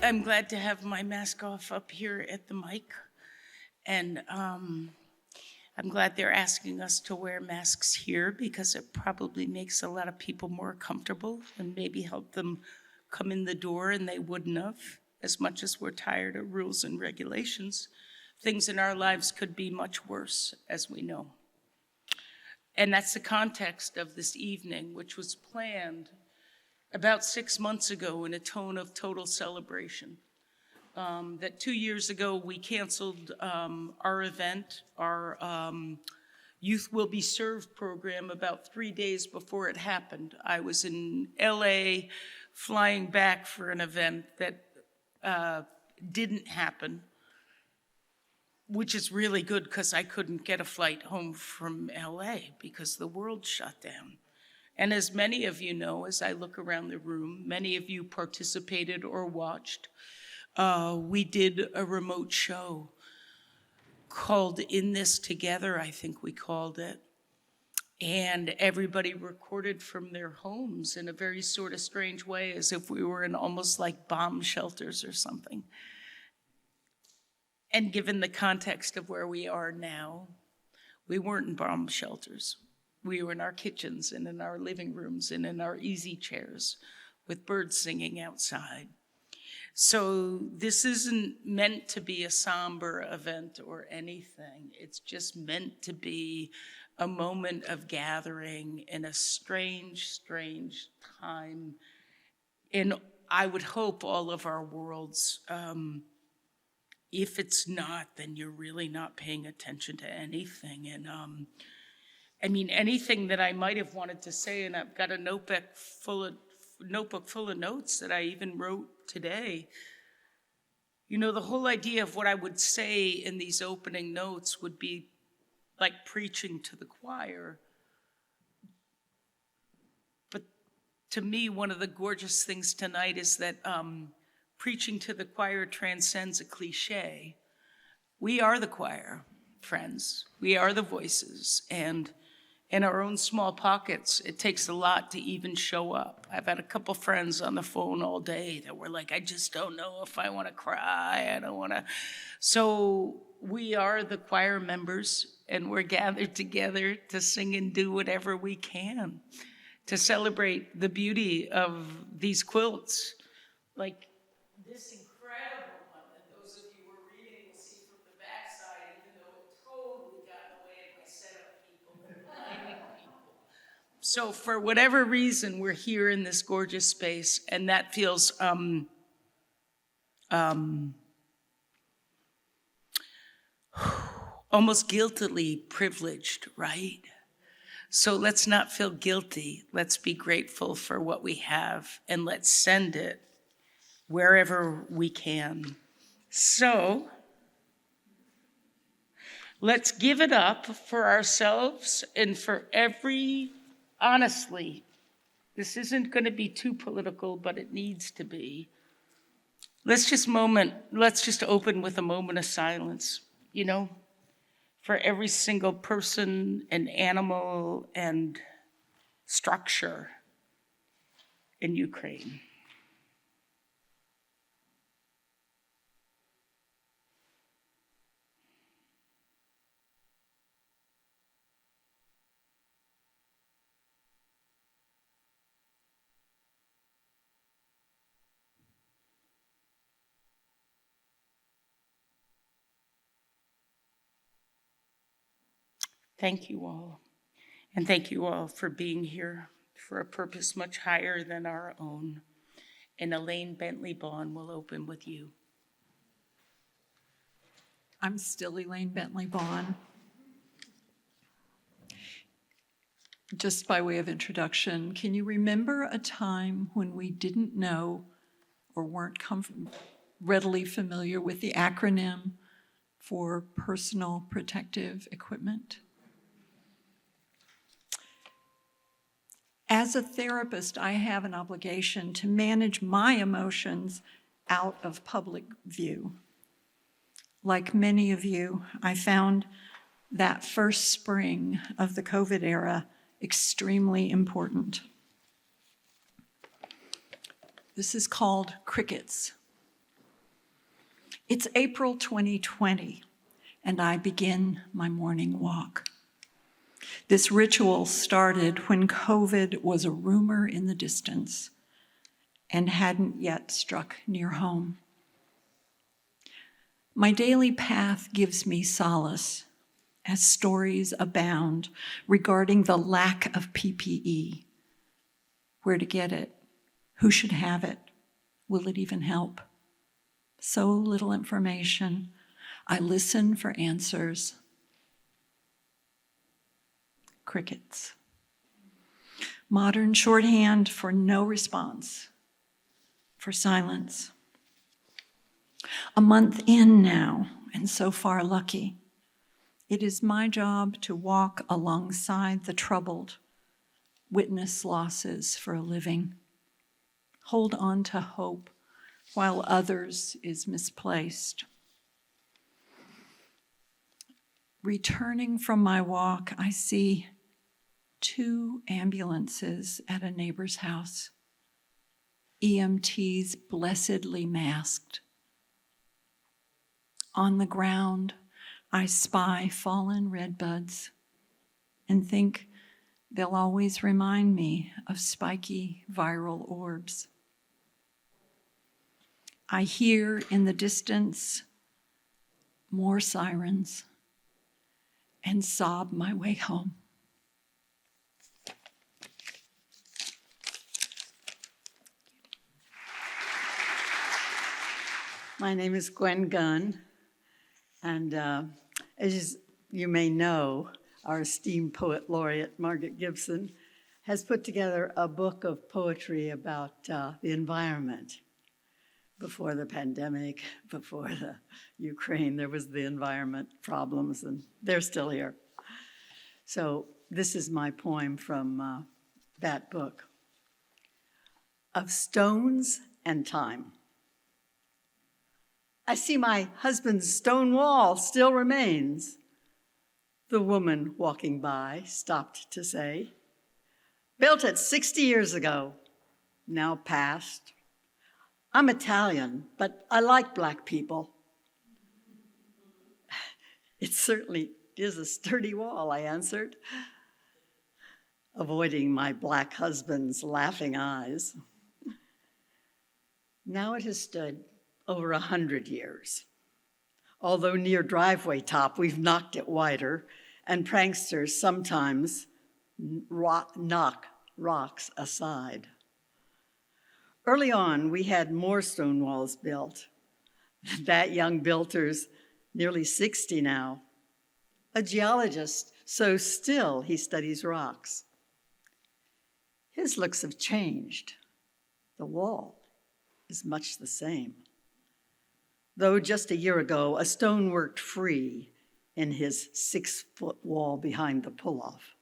I'm glad to have my mask off up here at the mic. And I'm glad they're asking us to wear masks here because it probably makes a lot of people more comfortable and maybe help them come in the door and they wouldn't have. As much as we're tired of rules and regulations, things in our lives could be much worse, as we know. And that's the context of this evening, which was planned about 6 months ago in a tone of total celebration. That 2 years ago, we canceled our event, our Youth Will Be Served program about 3 days before it happened. I was in LA flying back for an event that didn't happen, which is really good because I couldn't get a flight home from LA because the world shut down. And as many of you know, as I look around the room, many of you participated or watched. We did a remote show called In This Together, I think we called it. And everybody recorded from their homes in a very sort of strange way, as if we were in almost like bomb shelters or something. And given the context of where we are now, we weren't in bomb shelters. We were in our kitchens and in our living rooms and in our easy chairs with birds singing outside. So this isn't meant to be a somber event or anything. It's just meant to be a moment of gathering in a strange, strange time in, I would hope, all of our worlds. If it's not, then you're really not paying attention to anything. And I mean, anything that I might have wanted to say, and I've got a notebook full of notes that I even wrote today. You know, the whole idea of what I would say in these opening notes would be like preaching to the choir. But to me, one of the gorgeous things tonight is that preaching to the choir transcends a cliche. We are the choir, friends. We are the voices. And in our own small pockets, it takes a lot to even show up. I've had a couple friends on the phone all day that were like, I just don't know if I want to cry. I don't want to. So we are the choir members, and we're gathered together to sing and do whatever we can to celebrate the beauty of these quilts. Like this incredible one that those of you who are reading will see from the backside, even though it totally got in the way of my setup people and blinding people. So for whatever reason, we're here in this gorgeous space, and that feels almost guiltily privileged, right? So let's not feel guilty. Let's be grateful for what we have, and let's send it wherever we can. So let's give it up for ourselves and for honestly, this isn't going to be too political, but it needs to be. Let's just open with a moment of silence, you know, for every single person and animal and structure in Ukraine. Thank you all. And thank you all for being here for a purpose much higher than our own. And Elaine Bentley-Bawn will open with you. I'm still Elaine Bentley-Bawn. Just by way of introduction, can you remember a time when we didn't know or weren't readily familiar with the acronym for personal protective equipment? As a therapist, I have an obligation to manage my emotions out of public view. Like many of you, I found that first spring of the COVID era extremely important. This is called crickets. It's April 2020, and I begin my morning walk. This ritual started when COVID was a rumor in the distance and hadn't yet struck near home. My daily path gives me solace as stories abound regarding the lack of PPE. Where to get it? Who should have it? Will it even help? So little information. I listen for answers. Crickets. Modern shorthand for no response, for silence. A month in now, and so far lucky. It is my job to walk alongside the troubled, witness losses for a living, hold on to hope while others is misplaced. Returning from my walk, I see 2 ambulances at a neighbor's house, EMTs blessedly masked. On the ground, I spy fallen redbuds and think they'll always remind me of spiky viral orbs. I hear in the distance more sirens and sob my way home. My name is Gwen Gunn, and as you may know, our esteemed poet laureate, Margaret Gibson, has put together a book of poetry about the environment. Before the pandemic, before the Ukraine, there was the environment problems, and they're still here. So this is my poem from that book. Of stones and time. I see my husband's stone wall still remains. The woman walking by stopped to say, built it 60 years ago, now past. I'm Italian, but I like Black people. It certainly is a sturdy wall, I answered, avoiding my Black husband's laughing eyes. Now it has stood over 100 years. Although near driveway top, we've knocked it wider, and pranksters sometimes knock rocks aside. Early on, we had more stone walls built. That young builder's nearly 60 now. A geologist, so still he studies rocks. His looks have changed. The wall is much the same. Though just a year ago, a stone worked free in his 6-foot wall behind the pull-off.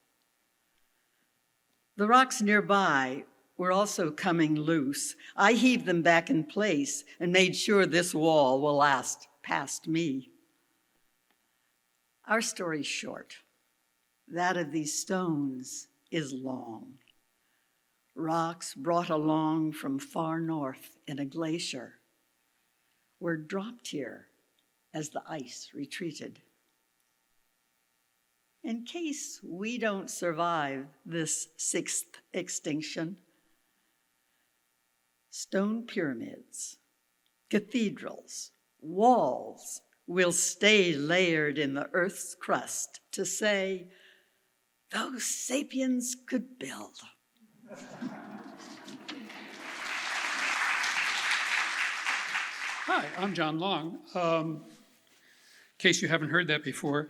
The rocks nearby were also coming loose. I heaved them back in place and made sure this wall will last past me. Our story's short. That of these stones is long. Rocks brought along from far north in a glacier were dropped here as the ice retreated. In case we don't survive this 6th extinction, stone pyramids, cathedrals, walls will stay layered in the earth's crust to say, those sapiens could build. Hi, I'm John Long. In case you haven't heard that before,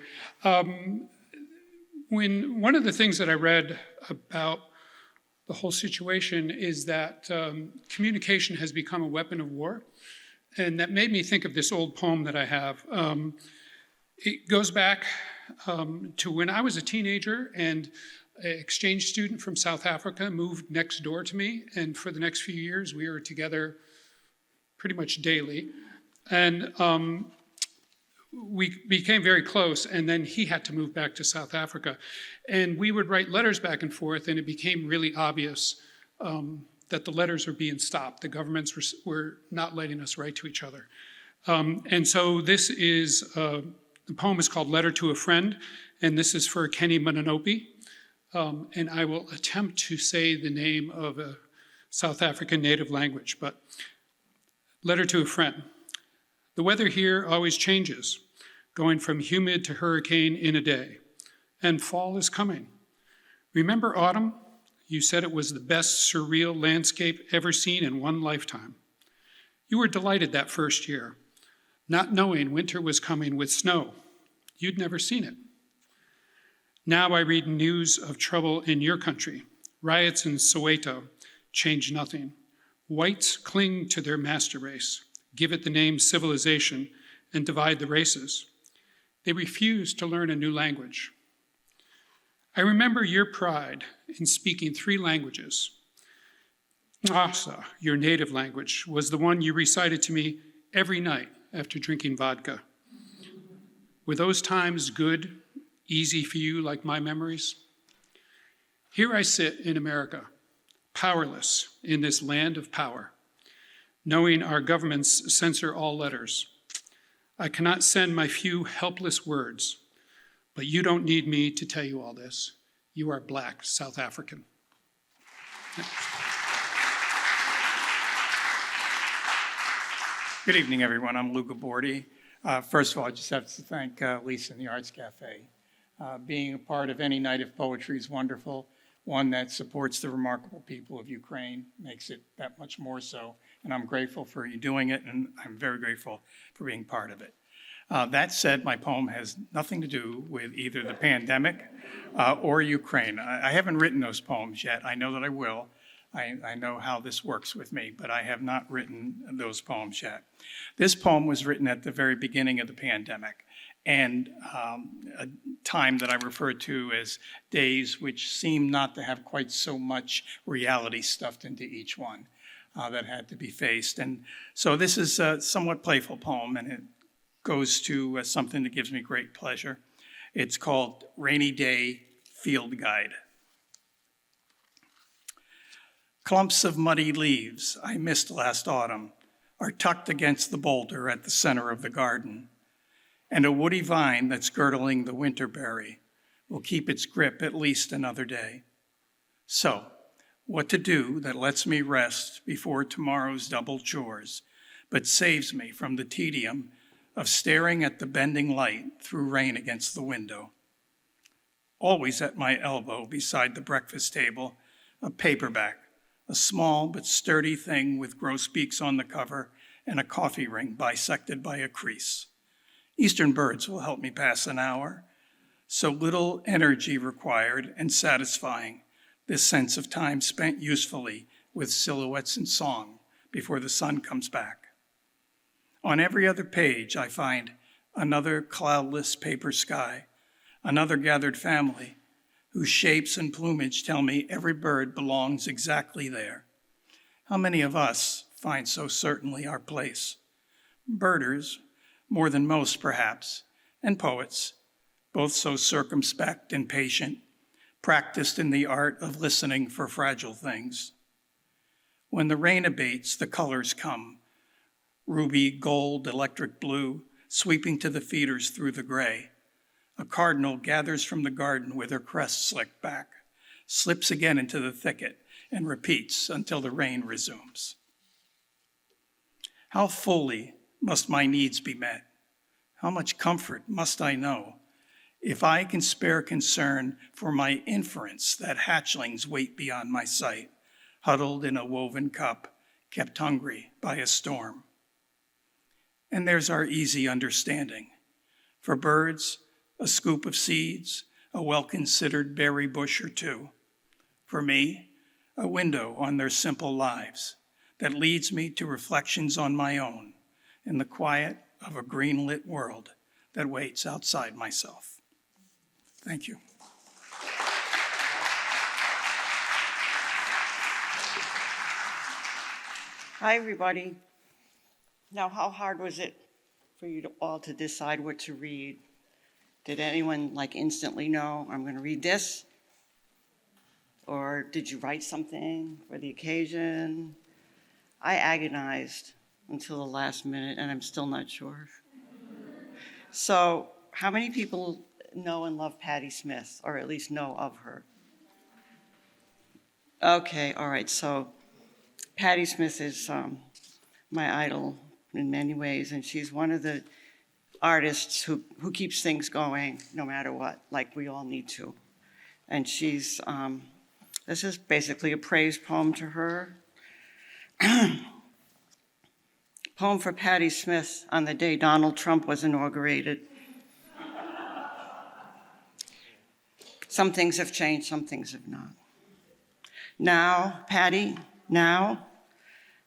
when one of the things that I read about the whole situation is that communication has become a weapon of war, and that made me think of this old poem that I have. It goes back to when I was a teenager, and an exchange student from South Africa moved next door to me, and for the next few years we were together pretty much daily, and we became very close, and then he had to move back to South Africa, and we would write letters back and forth, and it became really obvious that the letters were being stopped. The governments were not letting us write to each other. And so this is, the poem is called Letter to a Friend, and this is for Kenny Mananopi. And I will attempt to say the name of a South African native language, but Letter to a Friend. The weather here always changes, going from humid to hurricane in a day, and fall is coming. Remember autumn? You said it was the best surreal landscape ever seen in one lifetime. You were delighted that first year, not knowing winter was coming with snow. You'd never seen it. Now I read news of trouble in your country. Riots in Soweto change nothing. Whites cling to their master race, give it the name civilization, and divide the races. They refuse to learn a new language. I remember your pride in speaking 3 languages. Xhosa, your native language, was the one you recited to me every night after drinking vodka. Were those times good, easy for you like my memories? Here I sit in America, powerless in this land of power, knowing our governments censor all letters. I cannot send my few helpless words, but you don't need me to tell you all this. You are Black South African. Good evening, everyone. I'm Lou Gabordi. First of all, I just have to thank Lisa and the Arts Café. Being a part of any night of poetry is wonderful. One that supports the remarkable people of Ukraine makes it that much more so. And I'm grateful for you doing it, and I'm very grateful for being part of it. That said, my poem has nothing to do with either the pandemic or Ukraine. I haven't written those poems yet. I know that I will. I know how this works with me, but I have not written those poems yet. This poem was written at the very beginning of the pandemic, and a time that I refer to as days which seem not to have quite so much reality stuffed into each one that had to be faced. And so this is a somewhat playful poem, and it goes to something that gives me great pleasure. It's called Rainy Day Field Guide. Clumps of muddy leaves I missed last autumn are tucked against the boulder at the center of the garden, and a woody vine that's girdling the winterberry will keep its grip at least another day. So, what to do that lets me rest before tomorrow's double chores, but saves me from the tedium of staring at the bending light through rain against the window. Always at my elbow beside the breakfast table, a paperback, a small but sturdy thing with grosbeaks on the cover and a coffee ring bisected by a crease. Eastern birds will help me pass an hour. So little energy required and satisfying, this sense of time spent usefully with silhouettes and song before the sun comes back. On every other page, I find another cloudless paper sky, another gathered family, whose shapes and plumage tell me every bird belongs exactly there. How many of us find so certainly our place? Birders, more than most perhaps, and poets, both so circumspect and patient, practiced in the art of listening for fragile things. When the rain abates, the colors come, ruby, gold, electric blue, sweeping to the feeders through the gray. A cardinal gathers from the garden with her crest slicked back, slips again into the thicket, and repeats until the rain resumes. How fully must my needs be met? How much comfort must I know if I can spare concern for my inference that hatchlings wait beyond my sight, huddled in a woven cup, kept hungry by a storm? And there's our easy understanding. For birds, a scoop of seeds, a well-considered berry bush or two. For me, a window on their simple lives that leads me to reflections on my own in the quiet of a green-lit world that waits outside myself. Thank you. Hi, everybody. Now, how hard was it for you all to decide what to read? Did anyone instantly know, I'm going to read this? Or did you write something for the occasion? I agonized until the last minute, and I'm still not sure. So, how many people know and love Patti Smith, or at least know of her? Okay, all right, so Patti Smith is my idol in many ways, and she's one of the artists who keeps things going no matter what, like we all need to. And she's, this is basically a praise poem to her. Poem for Patti Smith on the day Donald Trump was inaugurated. Some things have changed, some things have not. Now, Patti, now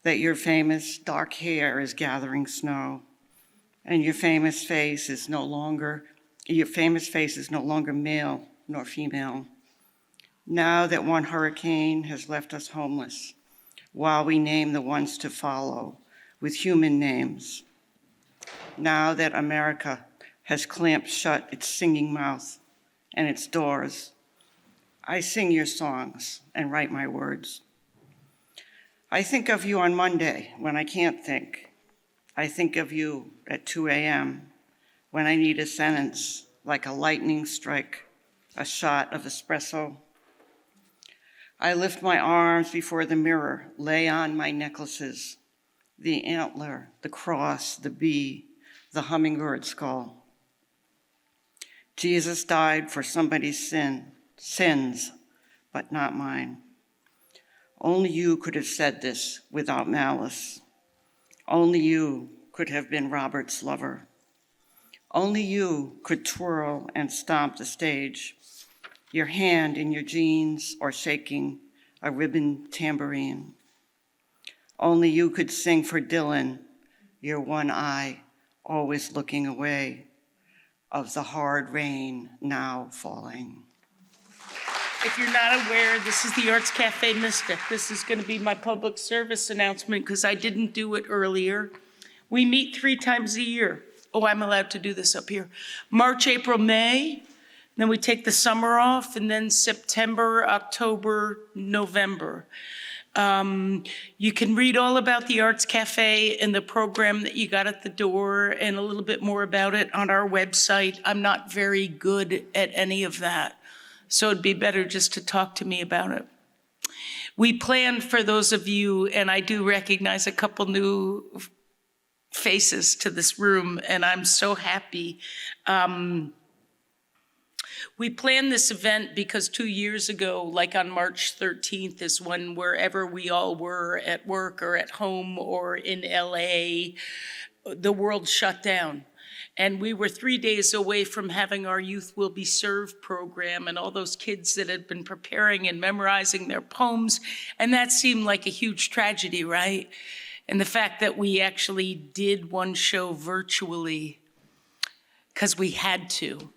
that your famous dark hair is gathering snow, and your famous face is no longer male nor female. Now that one hurricane has left us homeless, while we name the ones to follow with human names. Now that America has clamped shut its singing mouth and its doors, I sing your songs and write my words. I think of you on Monday when I can't think. I think of you at 2 a.m. when I need a sentence like a lightning strike, a shot of espresso. I lift my arms before the mirror, lay on my necklaces, the antler, the cross, the bee, the hummingbird skull. Jesus died for somebody's sins, but not mine. Only you could have said this without malice. Only you could have been Robert's lover. Only you could twirl and stomp the stage, your hand in your jeans or shaking a ribbon tambourine. Only you could sing for Dylan, your one eye always looking away, of the hard rain now falling. If you're not aware, this is the Arts Café Mystic. This is going to be my public service announcement because I didn't do it earlier. We meet 3 times a year. Oh, I'm allowed to do this up here. March, April, May. Then we take the summer off, and then September, October, November. You can read all about the Arts Cafe and the program that you got at the door and a little bit more about it on our website. I'm not very good at any of that, so it'd be better just to talk to me about it. We planned for those of you, and I do recognize a couple new faces to this room, and I'm so happy. We planned this event because 2 years ago, like on March 13th, is when wherever we all were at work or at home or in LA, the world shut down. And we were 3 days away from having our Youth Will Be Served program and all those kids that had been preparing and memorizing their poems. And that seemed like a huge tragedy, right? And the fact that we actually did one show virtually because we had to.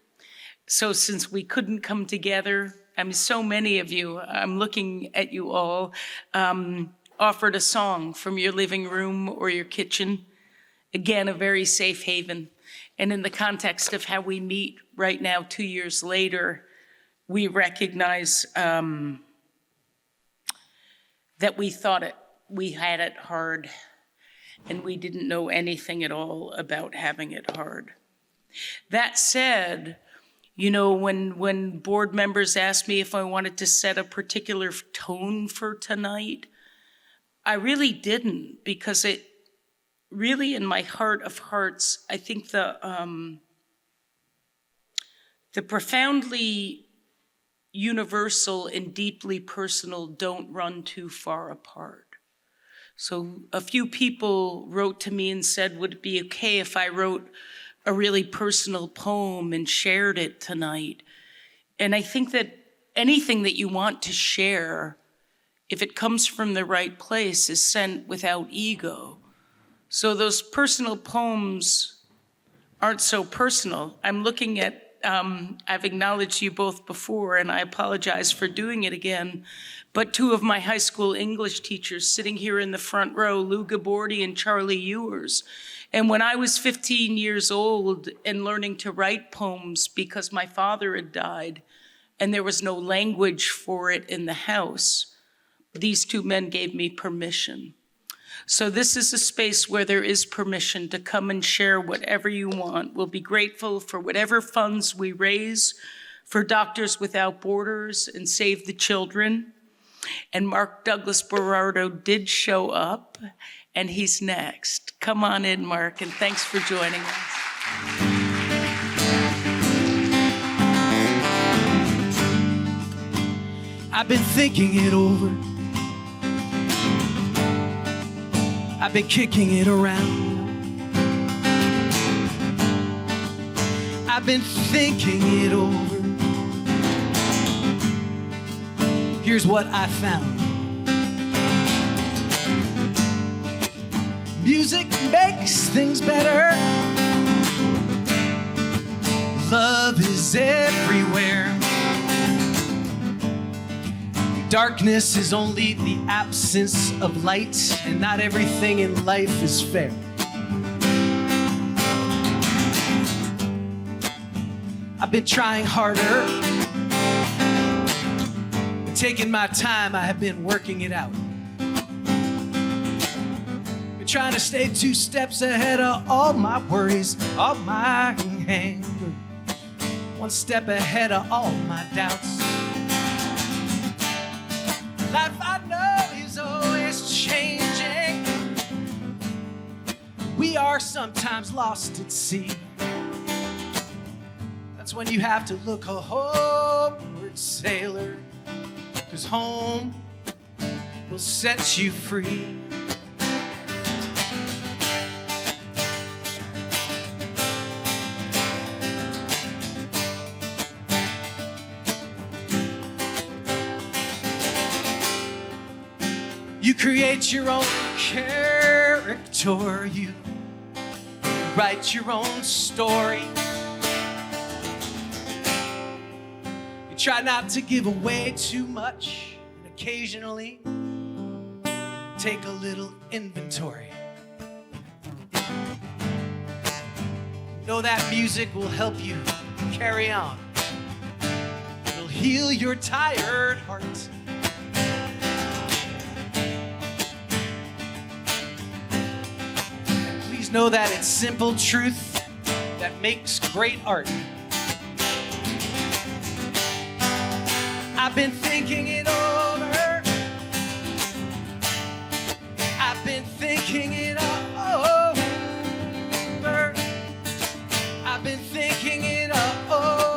So since we couldn't come together, I mean, so many of you, I'm looking at you all, offered a song from your living room or your kitchen. Again, a very safe haven. And in the context of how we meet right now, 2 years later, we recognize that we had it hard, and we didn't know anything at all about having it hard. That said, you know, when board members asked me if I wanted to set a particular tone for tonight, I really didn't, because it really, in my heart of hearts, I think the profoundly universal and deeply personal don't run too far apart. So a few people wrote to me and said, would it be okay if I wrote a really personal poem and shared it tonight? And I think that anything that you want to share, if it comes from the right place, is sent without ego. So those personal poems aren't so personal. I'm looking at, I've acknowledged you both before, and I apologize for doing it again, but 2 of my high school English teachers sitting here in the front row, Lou Gabordi and Charlie Ewers. And when I was 15 years old and learning to write poems because my father had died and there was no language for it in the house, these 2 men gave me permission. So this is a space where there is permission to come and share whatever you want. We'll be grateful for whatever funds we raise for Doctors Without Borders and Save the Children. And Mark Douglas Berardo did show up, and he's next. Come on in, Mark, and thanks for joining us. I've been thinking it over. I've been kicking it around. I've been thinking it over. Here's what I found. Music makes things better. Love is everywhere. Darkness is only the absence of light, and not everything in life is fair. I've been trying harder, been taking my time, I have been working it out. Been trying to stay 2 steps ahead of all my worries, all my anger, 1 step ahead of all my doubts. Life I know is always changing. We are sometimes lost at sea. That's when you have to look a homeward, sailor, 'cause home will set you free. You create your own character, you write your own story. You try not to give away too much, and occasionally take a little inventory. Know that music will help you carry on. It'll heal your tired heart. Know that it's simple truth that makes great art. I've been thinking it over. I've been thinking it over. I've been thinking it over.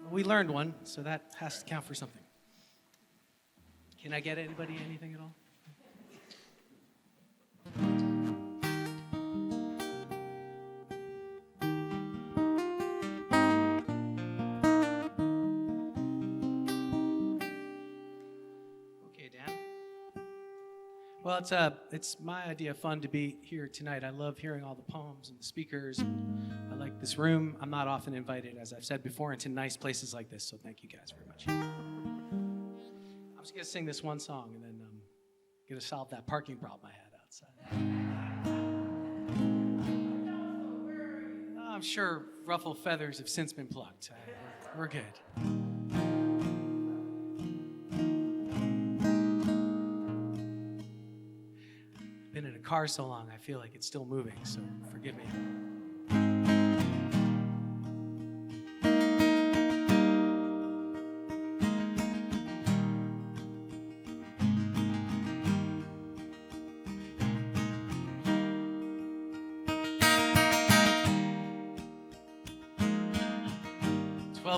We learned one, so that has to count for something. Can I get anybody anything at all? Okay, Dan. Well, it's my idea of fun to be here tonight. I love hearing all the poems and the speakers. I like this room. I'm not often invited, as I've said before, into nice places like this, so thank you guys very much. I'm just going to sing this one song, and then I'm going to solve that parking problem I had outside. I'm sure ruffled feathers have since been plucked. We're good. Been in a car so long, I feel like it's still moving, so forgive me.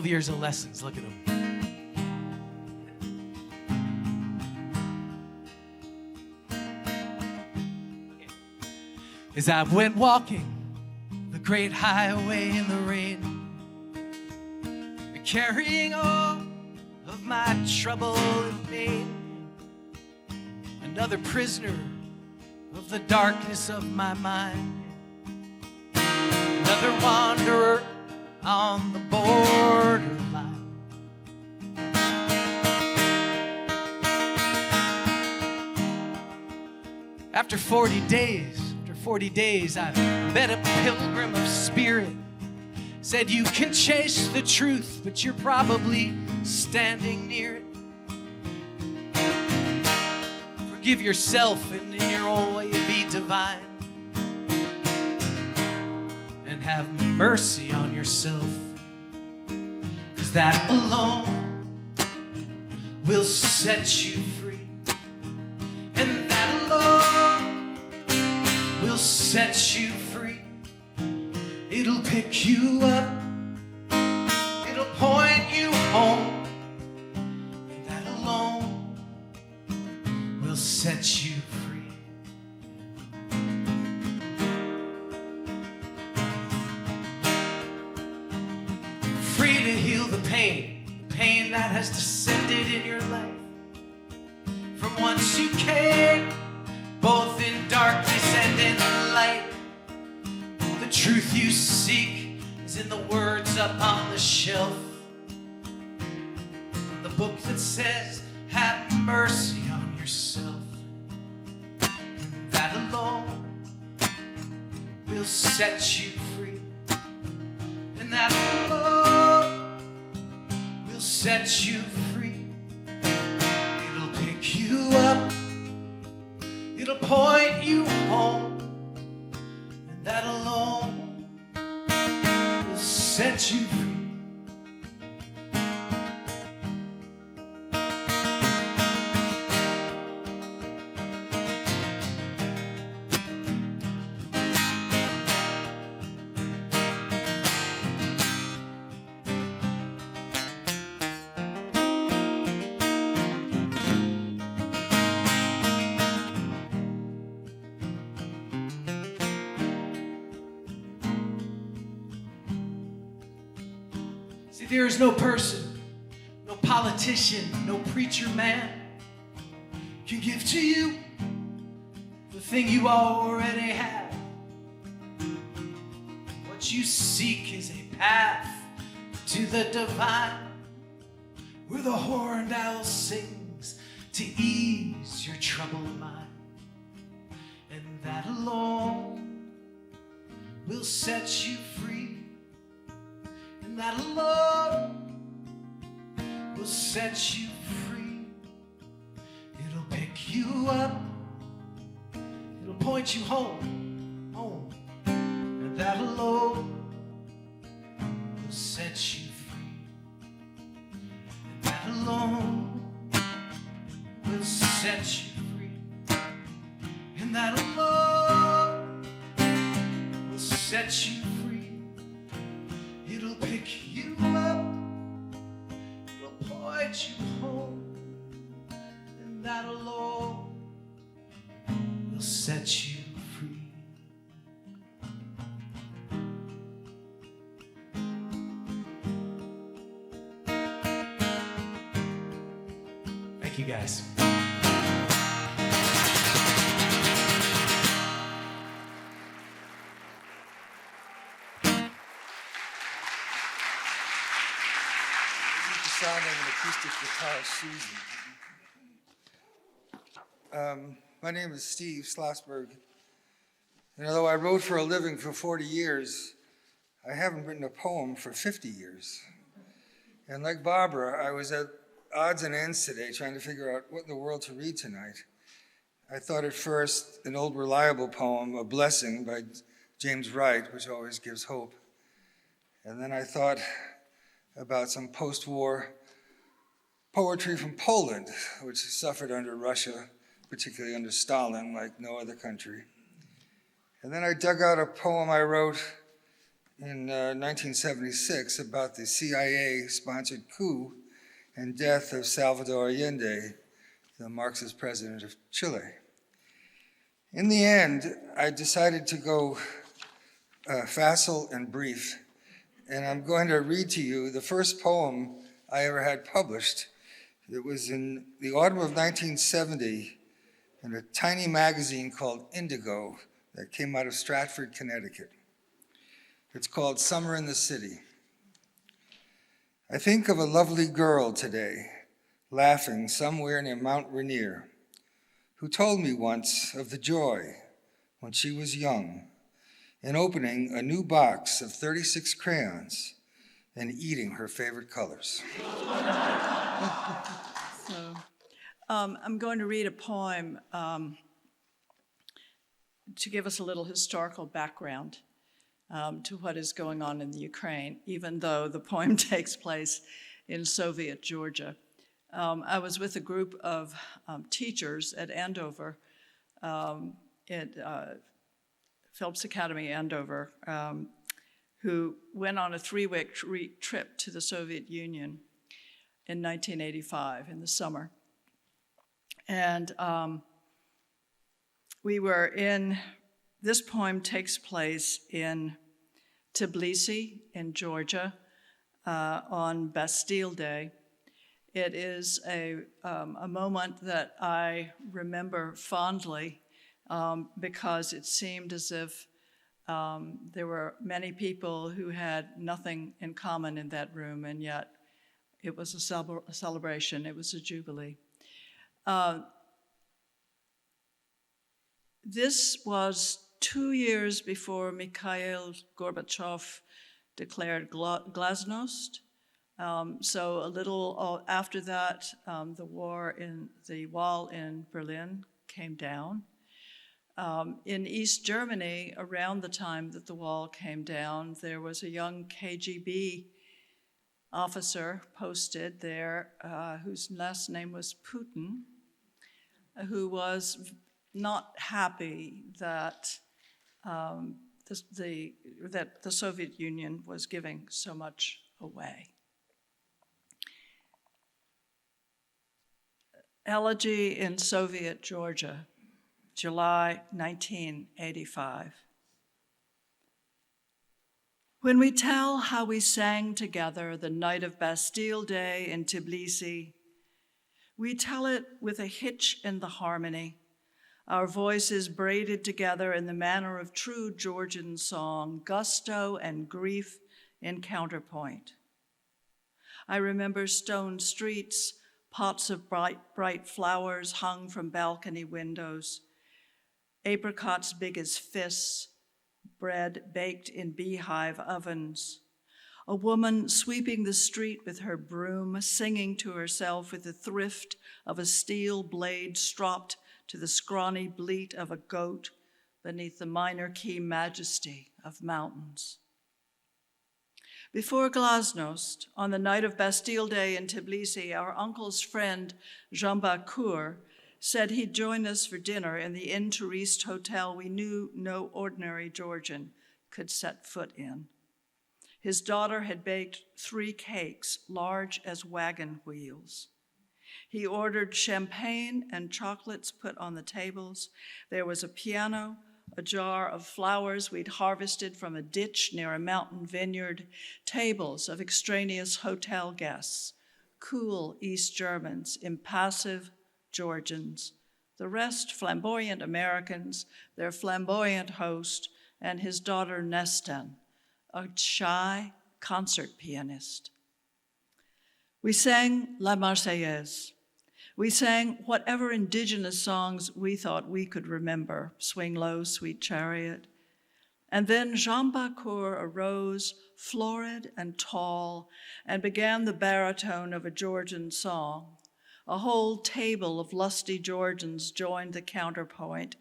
Years of lessons, look at them. Okay. As I went walking the great highway in the rain, carrying all of my trouble and pain, another prisoner of the darkness of my mind, another wanderer on the borderline. After 40 days, I met a pilgrim of spirit. Said you can chase the truth, but you're probably standing near it. Forgive yourself and in your own way be divine. And have mercy on yourself. 'Cause that alone will set you free. And that alone will set you free. It'll pick you up. It'll point you home. And that alone will set you free. Free to heal the pain that has descended in your life. From whence you came, both in darkness and in light. The truth you seek is in the words up on the shelf. The book that says, have mercy on yourself. And that alone will set you free. And that alone will set you free. It'll pick you up. It'll point you home. And that alone will set you free. See, there is no person, no politician, no preacher man can give to you the thing you already have. What you seek is a path to the divine, where the horned owl sings to ease your troubled mind. And that alone will set you free. And that alone will set you free. It'll pick you up. It'll point you home, home. And that alone will set you free. And that alone will set you free. And that alone will set you free. It'll pick you up, it'll point you home, and that alone will set you free. Thank you, guys. Sound of an acoustic guitar, Susan. My name is Steve Schlossberg, and although I wrote for a living for 40 years, I haven't written a poem for 50 years. And like Barbara, I was at odds and ends today trying to figure out what in the world to read tonight. I thought at first an old reliable poem, A Blessing by James Wright, which always gives hope. And then I thought about some post-war poetry from Poland, which suffered under Russia, particularly under Stalin, like no other country. And then I dug out a poem I wrote in 1976 about the CIA-sponsored coup and death of Salvador Allende, the Marxist president of Chile. In the end, I decided to go facile and brief. And I'm going to read to you the first poem I ever had published. It was in the autumn of 1970 in a tiny magazine called Indigo that came out of Stratford, Connecticut. It's called Summer in the City. I think of a lovely girl today, laughing somewhere near Mount Rainier, who told me once of the joy when she was young in opening a new box of 36 crayons and eating her favorite colors. So, I'm going to read a poem to give us a little historical background to what is going on in the Ukraine, even though the poem takes place in Soviet Georgia. I was with a group of teachers at Andover, at Phillips Academy, Andover, who went on a 3-week trip to the Soviet Union in 1985, in the summer. And this poem takes place in Tbilisi, in Georgia, on Bastille Day. It is a moment that I remember fondly because it seemed as if there were many people who had nothing in common in that room, and yet it was a celebration, it was a jubilee. This was 2 years before Mikhail Gorbachev declared glasnost. So a little after that, the wall in Berlin came down. In East Germany, around the time that the wall came down, there was a young KGB officer posted there whose last name was Putin, who was not happy that that the Soviet Union was giving so much away. Elegy in Soviet Georgia, July 1985. When we tell how we sang together the night of Bastille Day in Tbilisi, we tell it with a hitch in the harmony, our voices braided together in the manner of true Georgian song, gusto and grief in counterpoint. I remember stone streets, pots of bright flowers hung from balcony windows, apricots big as fists, bread baked in beehive ovens, a woman sweeping the street with her broom, singing to herself with the thrift of a steel blade stropped to the scrawny bleat of a goat beneath the minor key majesty of mountains. Before Glasnost, on the night of Bastille Day in Tbilisi, our uncle's friend, Jean Bacour, said he'd join us for dinner in the Inn Touriste hotel we knew no ordinary Georgian could set foot in. His daughter had baked 3 cakes, large as wagon wheels. He ordered champagne and chocolates put on the tables. There was a piano, a jar of flowers we'd harvested from a ditch near a mountain vineyard, tables of extraneous hotel guests, cool East Germans, impassive Georgians, the rest flamboyant Americans, their flamboyant host, and his daughter Nestan, a shy concert pianist. We sang La Marseillaise. We sang whatever indigenous songs we thought we could remember, Swing Low, Sweet Chariot. And then Jean Bacour arose, florid and tall, and began the baritone of a Georgian song. A whole table of lusty Georgians joined the counterpoint.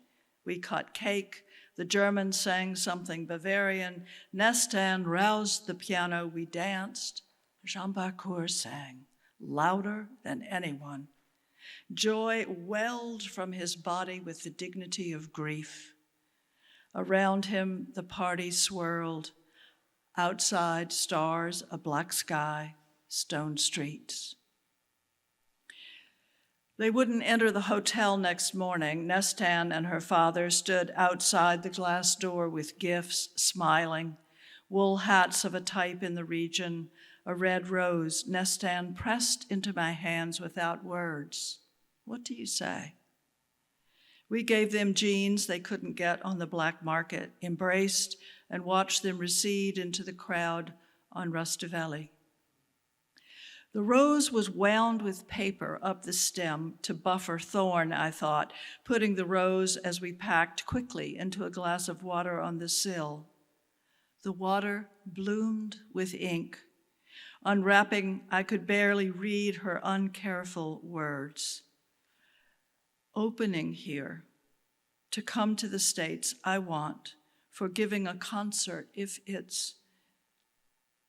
We cut cake. The Germans sang something Bavarian. Nestan roused the piano. We danced. Jean Bacour sang, louder than anyone. Joy welled from his body with the dignity of grief. Around him, the party swirled. Outside, stars, a black sky, stone streets. They wouldn't enter the hotel next morning. Nestan and her father stood outside the glass door with gifts, smiling, wool hats of a type in the region, a red rose. Nestan pressed into my hands without words. What do you say? We gave them jeans they couldn't get on the black market, embraced and watched them recede into the crowd on Rustavelli. The rose was wound with paper up the stem to buffer thorn, I thought, putting the rose as we packed quickly into a glass of water on the sill. The water bloomed with ink. Unwrapping, I could barely read her uncareful words. Opening here, to come to the States, I want, for giving a concert if it's.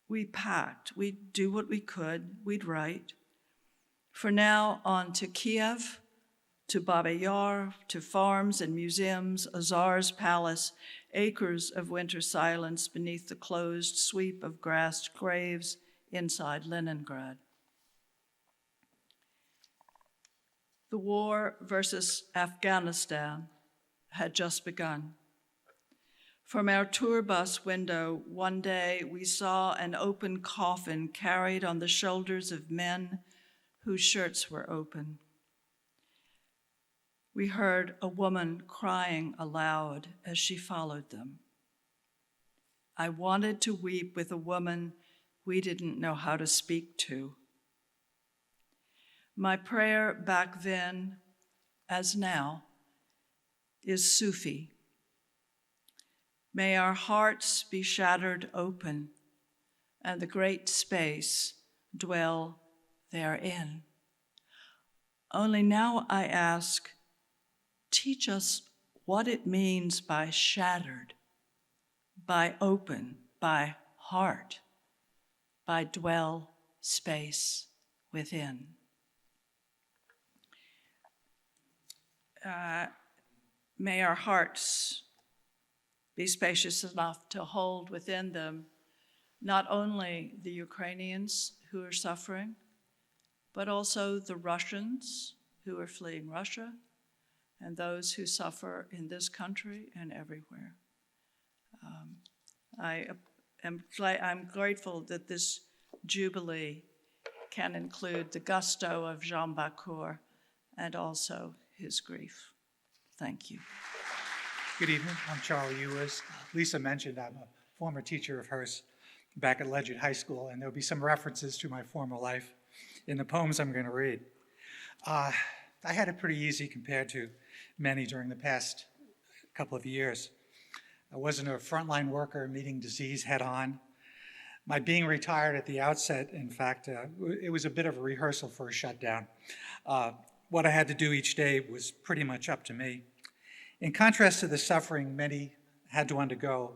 We packed, we'd do what we could, we'd write. For now, on to Kiev, to Baba Yar, to farms and museums, a czar's palace, acres of winter silence beneath the closed sweep of grassed graves inside Leningrad. The war versus Afghanistan had just begun. From our tour bus window, one day we saw an open coffin carried on the shoulders of men whose shirts were open. We heard a woman crying aloud as she followed them. I wanted to weep with a woman we didn't know how to speak to. My prayer back then, as now, is Sufi. May our hearts be shattered open and the great space dwell therein. Only now I ask, teach us what it means by shattered, by open, by heart, by dwell space within. May our hearts be spacious enough to hold within them not only the Ukrainians who are suffering, but also the Russians who are fleeing Russia and those who suffer in this country and everywhere. I'm grateful that this Jubilee can include the gusto of Jean Bacour and also his grief. Thank you. Good evening. I'm Charlie Ewers. Lisa mentioned I'm a former teacher of hers back at Ledyard High School, and there'll be some references to my former life in the poems I'm going to read. I had it pretty easy compared to many during the past couple of years. I wasn't a frontline worker meeting disease head on. My being retired at the outset, in fact, it was a bit of a rehearsal for a shutdown. What I had to do each day was pretty much up to me. In contrast to the suffering many had to undergo,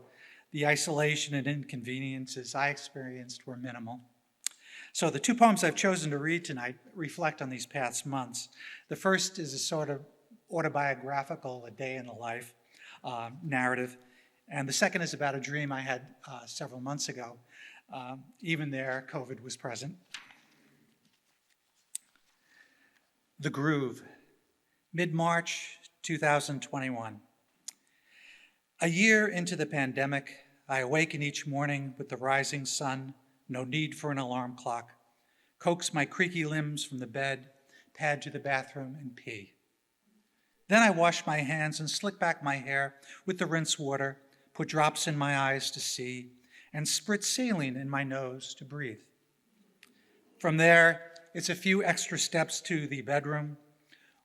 the isolation and inconveniences I experienced were minimal. So the two poems I've chosen to read tonight reflect on these past months. The first is a sort of autobiographical, a day in the life narrative. And the second is about a dream I had several months ago. Even there, COVID was present. The Groove, mid-March 2021. A year into the pandemic, I awaken each morning with the rising sun, no need for an alarm clock, coax my creaky limbs from the bed, pad to the bathroom, and pee. Then I wash my hands and slick back my hair with the rinse water, put drops in my eyes to see, and spritz saline in my nose to breathe. From there, it's a few extra steps to the bedroom,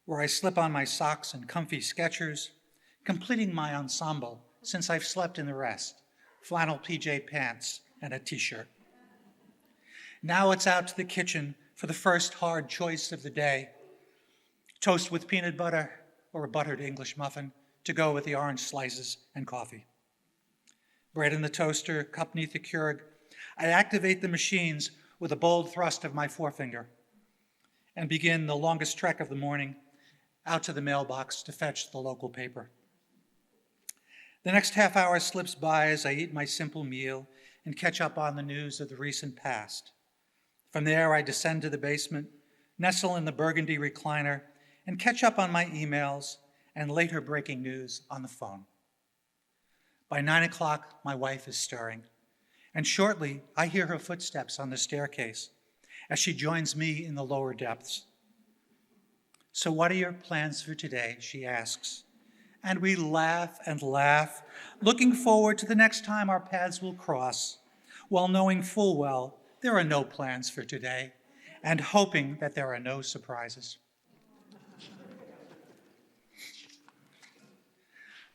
where I slip on my socks and comfy Skechers, completing my ensemble since I've slept in the rest, flannel PJ pants and a t-shirt. Now it's out to the kitchen for the first hard choice of the day, toast with peanut butter or a buttered English muffin to go with the orange slices and coffee. Bread in the toaster, cup neath the Keurig, I activate the machines with a bold thrust of my forefinger and begin the longest trek of the morning out to the mailbox to fetch the local paper. The next half hour slips by as I eat my simple meal and catch up on the news of the recent past. From there, I descend to the basement, nestle in the burgundy recliner, and catch up on my emails and later breaking news on the phone. By 9 o'clock, my wife is stirring, and shortly, I hear her footsteps on the staircase as she joins me in the lower depths. So what are your plans for today, she asks, and we laugh and laugh, looking forward to the next time our paths will cross, while knowing full well there are no plans for today, and hoping that there are no surprises.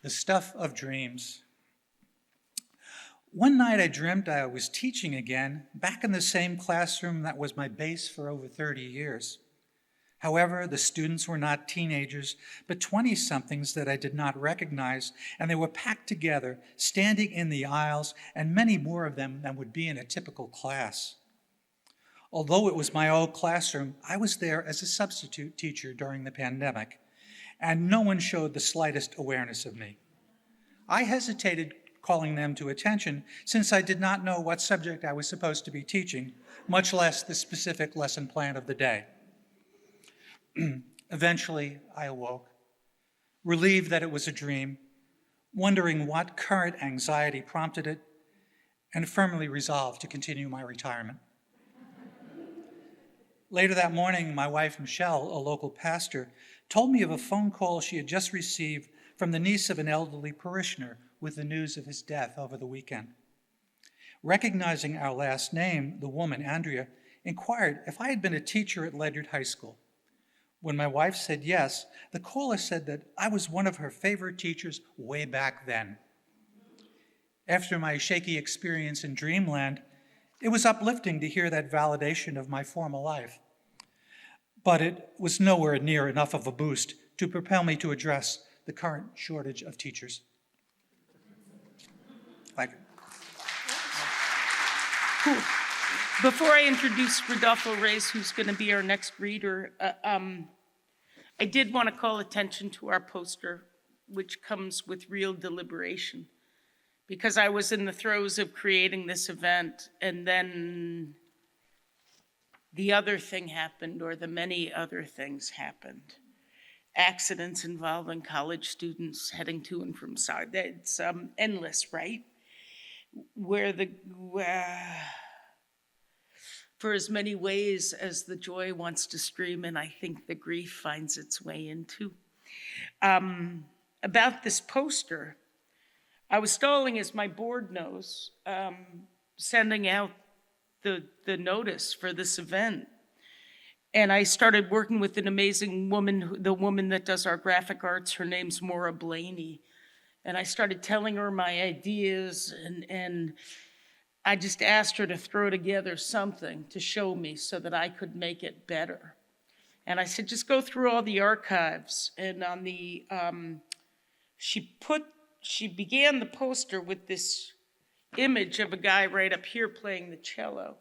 The stuff of dreams. One night I dreamt I was teaching again, back in the same classroom that was my base for over 30 years. However, the students were not teenagers, but 20-somethings that I did not recognize, and they were packed together, standing in the aisles, and many more of them than would be in a typical class. Although it was my old classroom, I was there as a substitute teacher during the pandemic, and no one showed the slightest awareness of me. I hesitated calling them to attention since I did not know what subject I was supposed to be teaching, much less the specific lesson plan of the day. Eventually, I awoke, relieved that it was a dream, wondering what current anxiety prompted it, and firmly resolved to continue my retirement. Later that morning, my wife, Michelle, a local pastor, told me of a phone call she had just received from the niece of an elderly parishioner with the news of his death over the weekend. Recognizing our last name, the woman, Andrea, inquired if I had been a teacher at Ledyard High School. When my wife said yes, the caller said that I was one of her favorite teachers way back then. After my shaky experience in Dreamland, it was uplifting to hear that validation of my former life. But it was nowhere near enough of a boost to propel me to address the current shortage of teachers. Thank you. Cool. Before I introduce Rodolfo Reyes, who's going to be our next reader, I did want to call attention to our poster, which comes with real deliberation, because I was in the throes of creating this event, and then the other thing happened, or the many other things happened. Accidents involving college students heading to and from side. It's endless, right? For as many ways as the joy wants to stream in, I think the grief finds its way into. About this poster, I was stalling, as my board knows, sending out the notice for this event. And I started working with an amazing woman, the woman that does our graphic arts. Her name's Maura Blaney. And I started telling her my ideas, and I just asked her to throw together something to show me so that I could make it better. And I said, just go through all the archives. And on the, she began the poster with this image of a guy right up here playing the cello.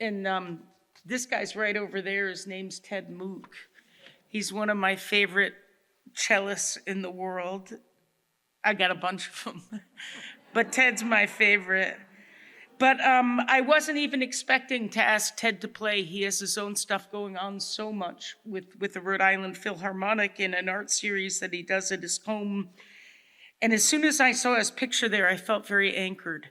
And this guy's right over there. His name's Ted Mook. He's one of my favorite cellists in the world. I got a bunch of them, but Ted's my favorite. But I wasn't even expecting to ask Ted to play. He has his own stuff going on so much with the Rhode Island Philharmonic in an art series that he does at his home. And as soon as I saw his picture there, I felt very anchored.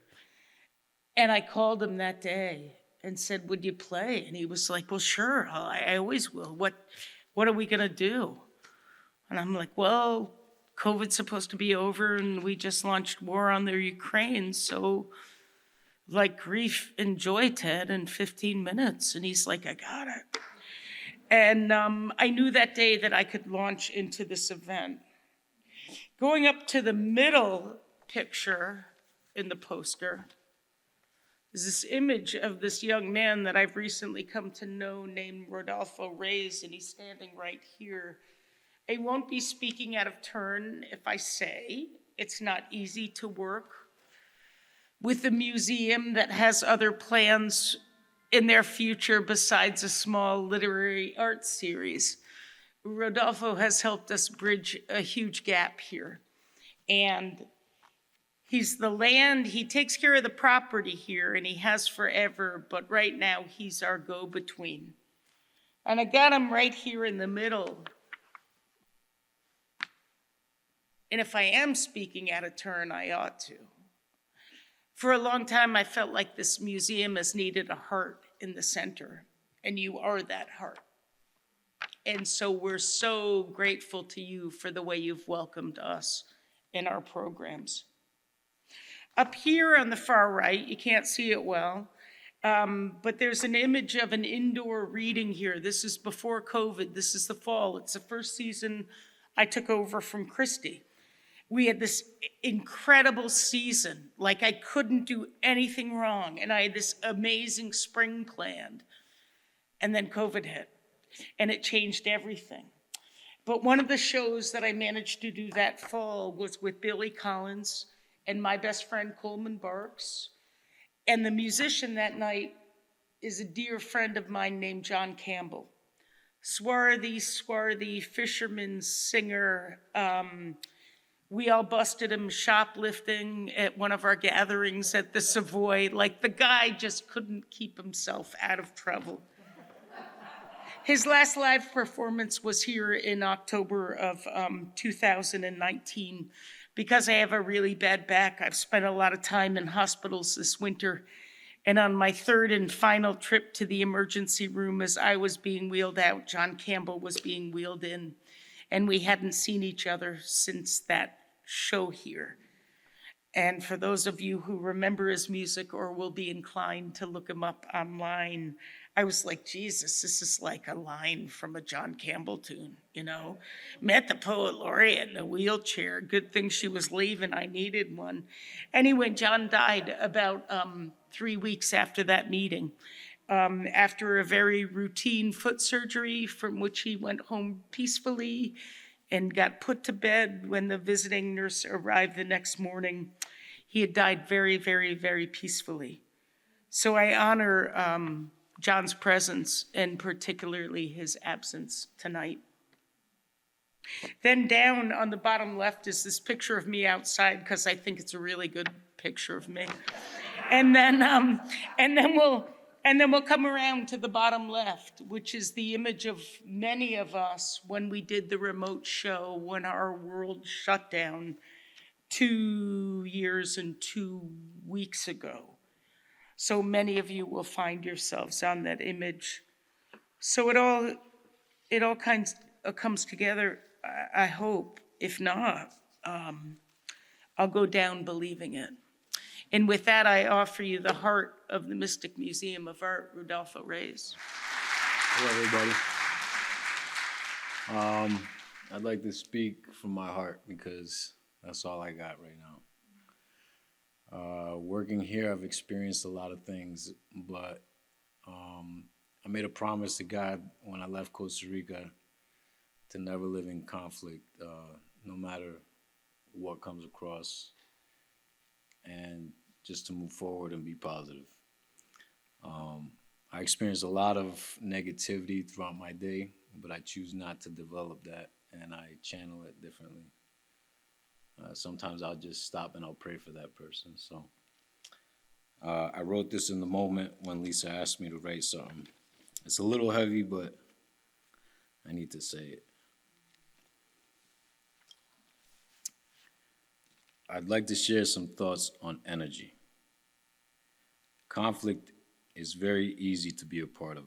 And I called him that day and said, would you play? And he was like, well, sure, I always will. What are we gonna do? And I'm like, well, COVID's supposed to be over and we just launched war on the Ukraine, so like grief and joy, Ted, in 15 minutes. And he's like, I got it. And I knew that day that I could launch into this event. Going up to the middle picture in the poster is this image of this young man that I've recently come to know named Rodolfo Reyes, and he's standing right here. I won't be speaking out of turn if I say it's not easy to work with a museum that has other plans in their future besides a small literary arts series. Rodolfo has helped us bridge a huge gap here. And he's the land, he takes care of the property here, and he has forever, but right now he's our go-between. And I got him right here in the middle. And if I am speaking out of turn, I ought to. For a long time, I felt like this museum has needed a heart in the center, and you are that heart. And so we're so grateful to you for the way you've welcomed us in our programs. Up here on the far right, you can't see it well, but there's an image of an indoor reading here. This is before COVID. This is the fall. It's the first season I took over from Christy. We had this incredible season. Like I couldn't do anything wrong. And I had this amazing spring planned. And then COVID hit. And it changed everything. But one of the shows that I managed to do that fall was with Billy Collins and my best friend Coleman Barks. And the musician that night is a dear friend of mine named John Campbell. Swarthy fisherman singer. We all busted him shoplifting at one of our gatherings at the Savoy. Like the guy just couldn't keep himself out of trouble. His last live performance was here in October of 2019. Because I have a really bad back, I've spent a lot of time in hospitals this winter. And on my third and final trip to the emergency room as I was being wheeled out, John Campbell was being wheeled in. And we hadn't seen each other since that show here. And for those of you who remember his music or will be inclined to look him up online, I was like, Jesus, this is like a line from a John Campbell tune, you know? Met the poet laureate in a wheelchair. Good thing she was leaving. I needed one. Anyway, John died about 3 weeks after that meeting. After a very routine foot surgery from which he went home peacefully and got put to bed when the visiting nurse arrived the next morning. He had died very, very, very peacefully. So I honor John's presence and particularly his absence tonight. Then down on the bottom left is this picture of me outside because I think it's a really good picture of me. And then we'll come around to the bottom left, which is the image of many of us when we did the remote show when our world shut down 2 years and 2 weeks ago. So many of you will find yourselves on that image. So it all comes together, I hope. If not, I'll go down believing it. And with that, I offer you the heart of the Mystic Museum of Art, Rodolfo Reyes. Hello, everybody. I'd like to speak from my heart because that's all I got right now. Working here, I've experienced a lot of things, but I made a promise to God when I left Costa Rica to never live in conflict, no matter what comes across, and just to move forward and be positive. I experienced a lot of negativity throughout my day, but I choose not to develop that, and I channel it differently. Sometimes I'll just stop and I'll pray for that person. So I wrote this in the moment when Lisa asked me to write something. It's a little heavy, but I need to say it. I'd like to share some thoughts on energy. Conflict is very easy to be a part of.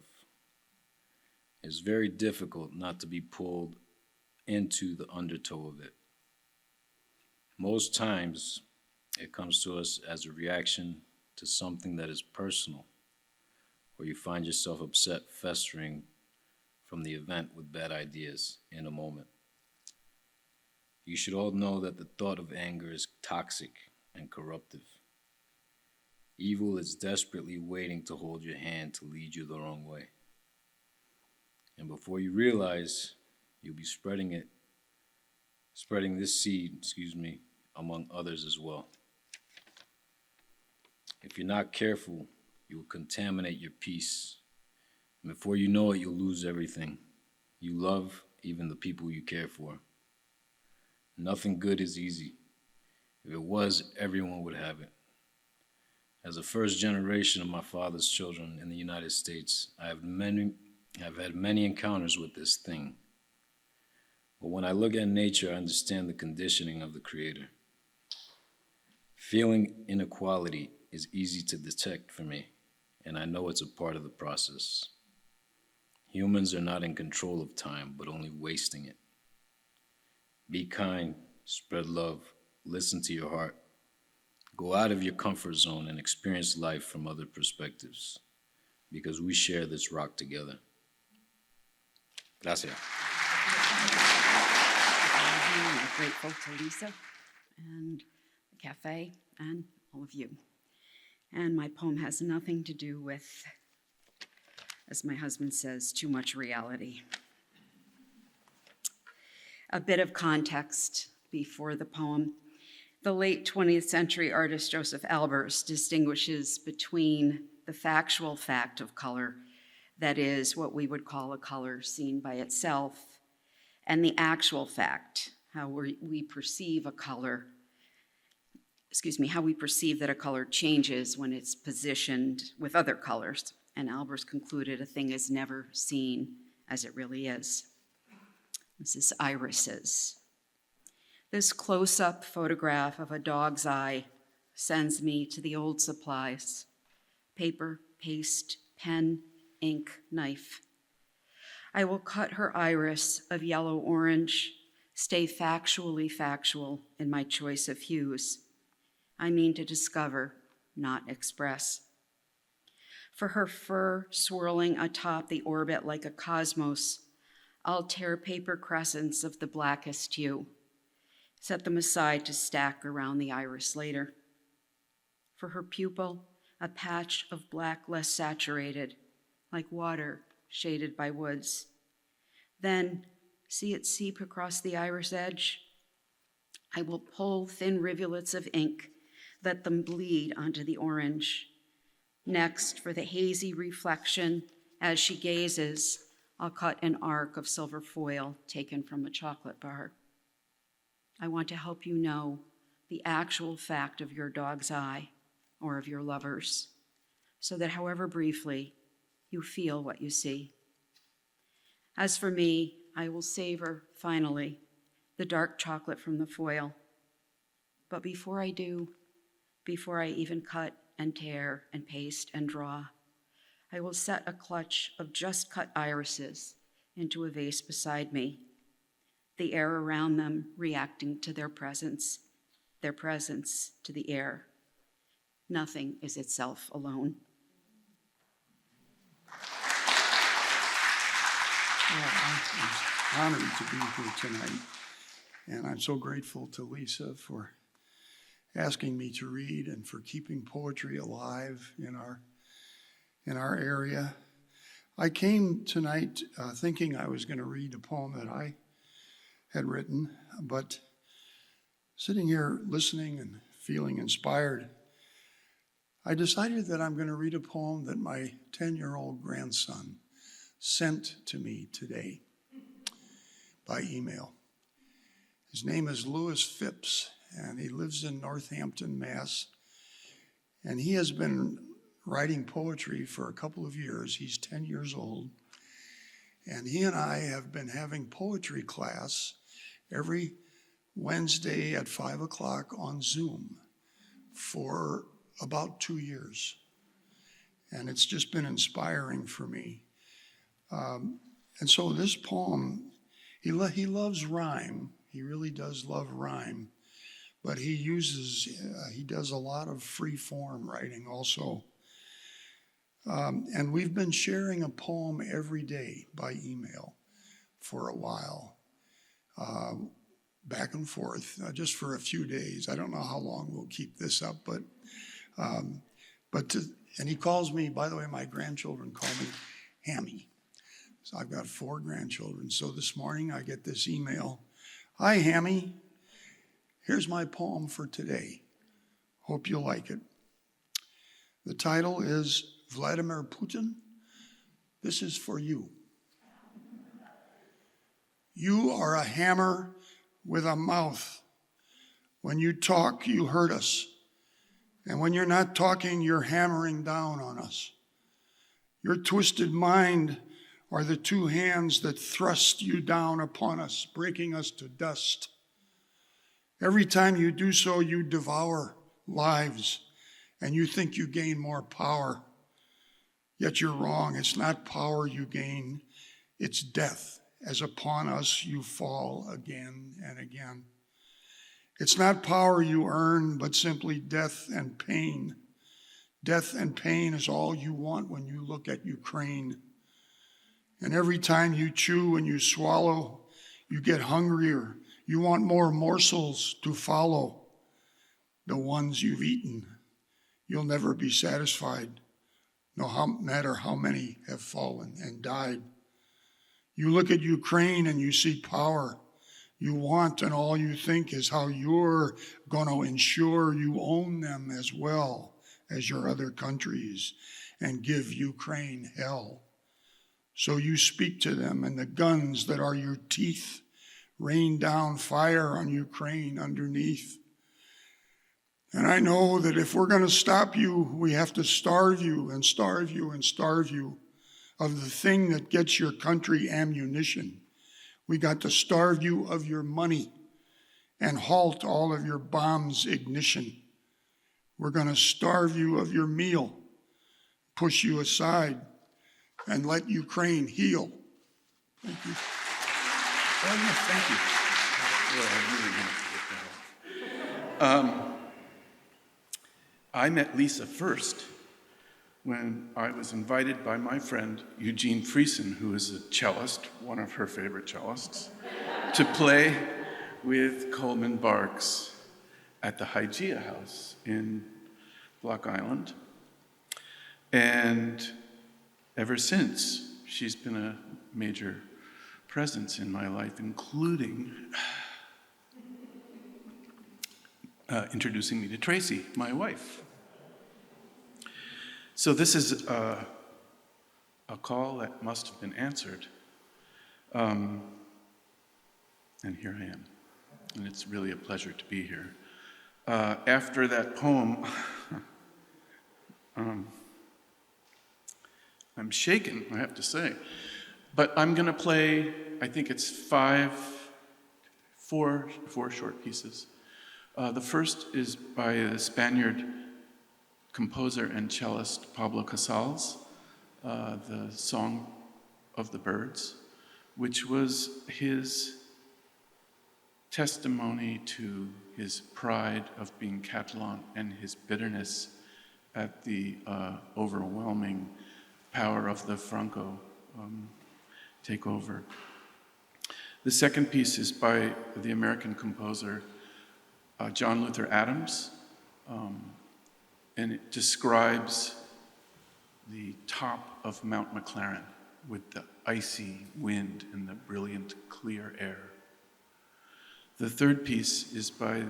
It's very difficult not to be pulled into the undertow of it. Most times, it comes to us as a reaction to something that is personal, or you find yourself upset festering from the event with bad ideas in a moment. You should all know that the thought of anger is toxic and corruptive. Evil is desperately waiting to hold your hand to lead you the wrong way. And before you realize, you'll be spreading this seed, among others as well. If you're not careful, you'll contaminate your peace. And before you know it, you'll lose everything you love, even the people you care for. Nothing good is easy. If it was, everyone would have it. As a first generation of my father's children in the United States, I've had many encounters with this thing. But when I look at nature, I understand the conditioning of the Creator. Feeling inequality is easy to detect for me, and I know it's a part of the process. Humans are not in control of time, but only wasting it. Be kind, spread love, listen to your heart. Go out of your comfort zone and experience life from other perspectives, because we share this rock together. Gracias. I'm grateful to Lisa and the cafe and all of you. And my poem has nothing to do with, as my husband says, too much reality. A bit of context before the poem. The late 20th century artist Joseph Albers distinguishes between the factual fact of color, that is what we would call a color seen by itself, and the actual fact, how we perceive a color, how we perceive that a color changes when it's positioned with other colors. And Albers concluded a thing is never seen as it really is. This is irises. This close-up photograph of a dog's eye sends me to the old supplies: paper, paste, pen, ink, knife. I will cut her iris of yellow-orange, stay factually factual in my choice of hues. I mean to discover, not express. For her fur swirling atop the orbit like a cosmos, I'll tear paper crescents of the blackest hue, set them aside to stack around the iris later. For her pupil, a patch of black less saturated, like water shaded by woods. Then, see it seep across the iris edge? I will pull thin rivulets of ink, let them bleed onto the orange. Next, for the hazy reflection, as she gazes, I'll cut an arc of silver foil taken from a chocolate bar. I want to help you know the actual fact of your dog's eye or of your lover's, so that however briefly, you feel what you see. As for me, I will savor, finally, the dark chocolate from the foil. But before I do, before I even cut and tear and paste and draw, I will set a clutch of just cut irises into a vase beside me, the air around them reacting to their presence to the air. Nothing is itself alone. I'm honored to be here tonight, and I'm so grateful to Lisa for asking me to read and for keeping poetry alive in our area. I came tonight thinking I was going to read a poem that I had written, but sitting here listening and feeling inspired, I decided that I'm going to read a poem that my 10-year-old grandson sent to me today by email. His name is Louis Phipps, and he lives in Northampton, Mass. And he has been writing poetry for a couple of years. He's 10 years old. And he and I have been having poetry class every Wednesday at 5 o'clock on Zoom for about 2 years. And it's just been inspiring for me. And so this poem, he loves rhyme. He really does love rhyme. But he does a lot of free form writing also. And we've been sharing a poem every day by email for a while, back and forth, just for a few days. I don't know how long we'll keep this up, and he calls me, by the way, my grandchildren call me Hammy. So I've got 4 grandchildren. So this morning I get this email. Hi, Hammy. Here's my poem for today. Hope you'll like it. The title is Vladimir Putin. This is for you. You are a hammer with a mouth. When you talk, you hurt us. And when you're not talking, you're hammering down on us. Your twisted mind are the 2 hands that thrust you down upon us, breaking us to dust. Every time you do so, you devour lives, and you think you gain more power. Yet you're wrong. It's not power you gain. It's death, as upon us you fall again and again. It's not power you earn, but simply death and pain. Death and pain is all you want when you look at Ukraine. And every time you chew and you swallow, you get hungrier. You want more morsels to follow. The ones you've eaten, you'll never be satisfied, no matter how many have fallen and died. You look at Ukraine and you see power. You want, and all you think is how you're going to ensure you own them as well as your other countries and give Ukraine hell. So you speak to them, and the guns that are your teeth rain down fire on Ukraine underneath. And I know that if we're going to stop you, we have to starve you and starve you and starve you of the thing that gets your country ammunition. We got to starve you of your money and halt all of your bombs' ignition. We're going to starve you of your meal, push you aside, and let Ukraine heal. Thank you. Oh, yes, thank you. I met Lisa first when I was invited by my friend Eugene Friesen, who is a cellist, one of her favorite cellists, to play with Coleman Barks at the Hygeia House in Block Island. And ever since, she's been a major presence in my life, including introducing me to Tracy, my wife. So this is a call that must have been answered. And here I am. And it's really a pleasure to be here. After that poem, I'm shaken, I have to say. But I'm going to play, I think it's four short pieces. The first is by the Spaniard composer and cellist Pablo Casals, the Song of the Birds, which was his testimony to his pride of being Catalan and his bitterness at the overwhelming power of the Franco takeover. The second piece is by the American composer John Luther Adams, and it describes the top of Mount McLaren with the icy wind and the brilliant clear air. The third piece is by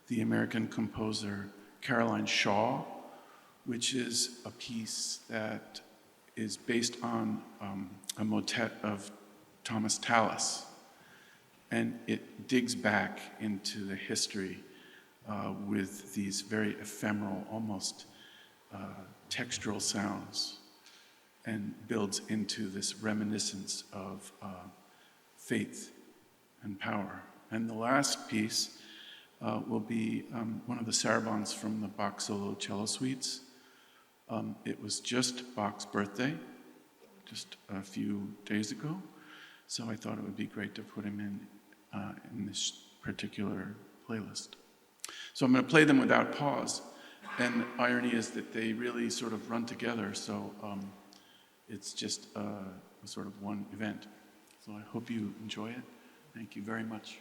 the American composer Caroline Shaw, which is a piece that is based on a motet of Thomas Tallis, and it digs back into the history with these very ephemeral, almost textural sounds, and builds into this reminiscence of faith and power. And the last piece will be one of the sarabands from the Bach solo cello suites. It was just Bach's birthday, just a few days ago, so I thought it would be great to put him in this particular playlist. So I'm going to play them without pause, and the irony is that they really sort of run together, so it's just a sort of one event. So I hope you enjoy it. Thank you very much.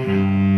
I'm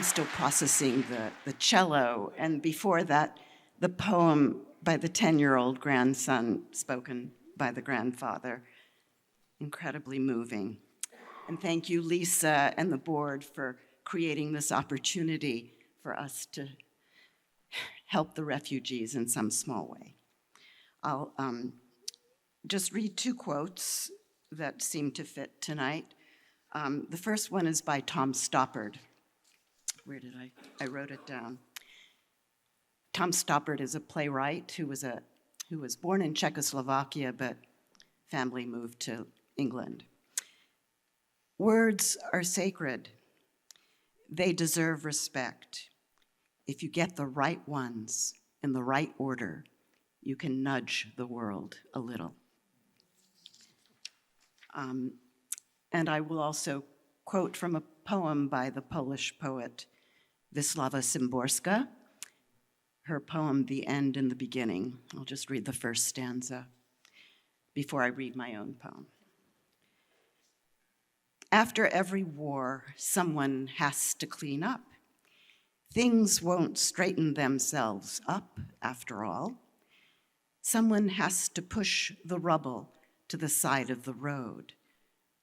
still processing the cello, and before that, the poem by the 10-year-old grandson spoken by the grandfather. Incredibly moving. And thank you, Lisa and the board, for creating this opportunity for us to help the refugees in some small way. I'll just read two quotes that seem to fit tonight. The first one is by Tom Stoppard. Where did I wrote it down. Tom Stoppard is a playwright who was born in Czechoslovakia, but family moved to England. Words are sacred. They deserve respect. If you get the right ones in the right order, you can nudge the world a little. And I will also quote from a poem by the Polish poet Wisława Szymborska, her poem, The End and the Beginning. I'll just read the first stanza before I read my own poem. After every war, someone has to clean up. Things won't straighten themselves up, after all. Someone has to push the rubble to the side of the road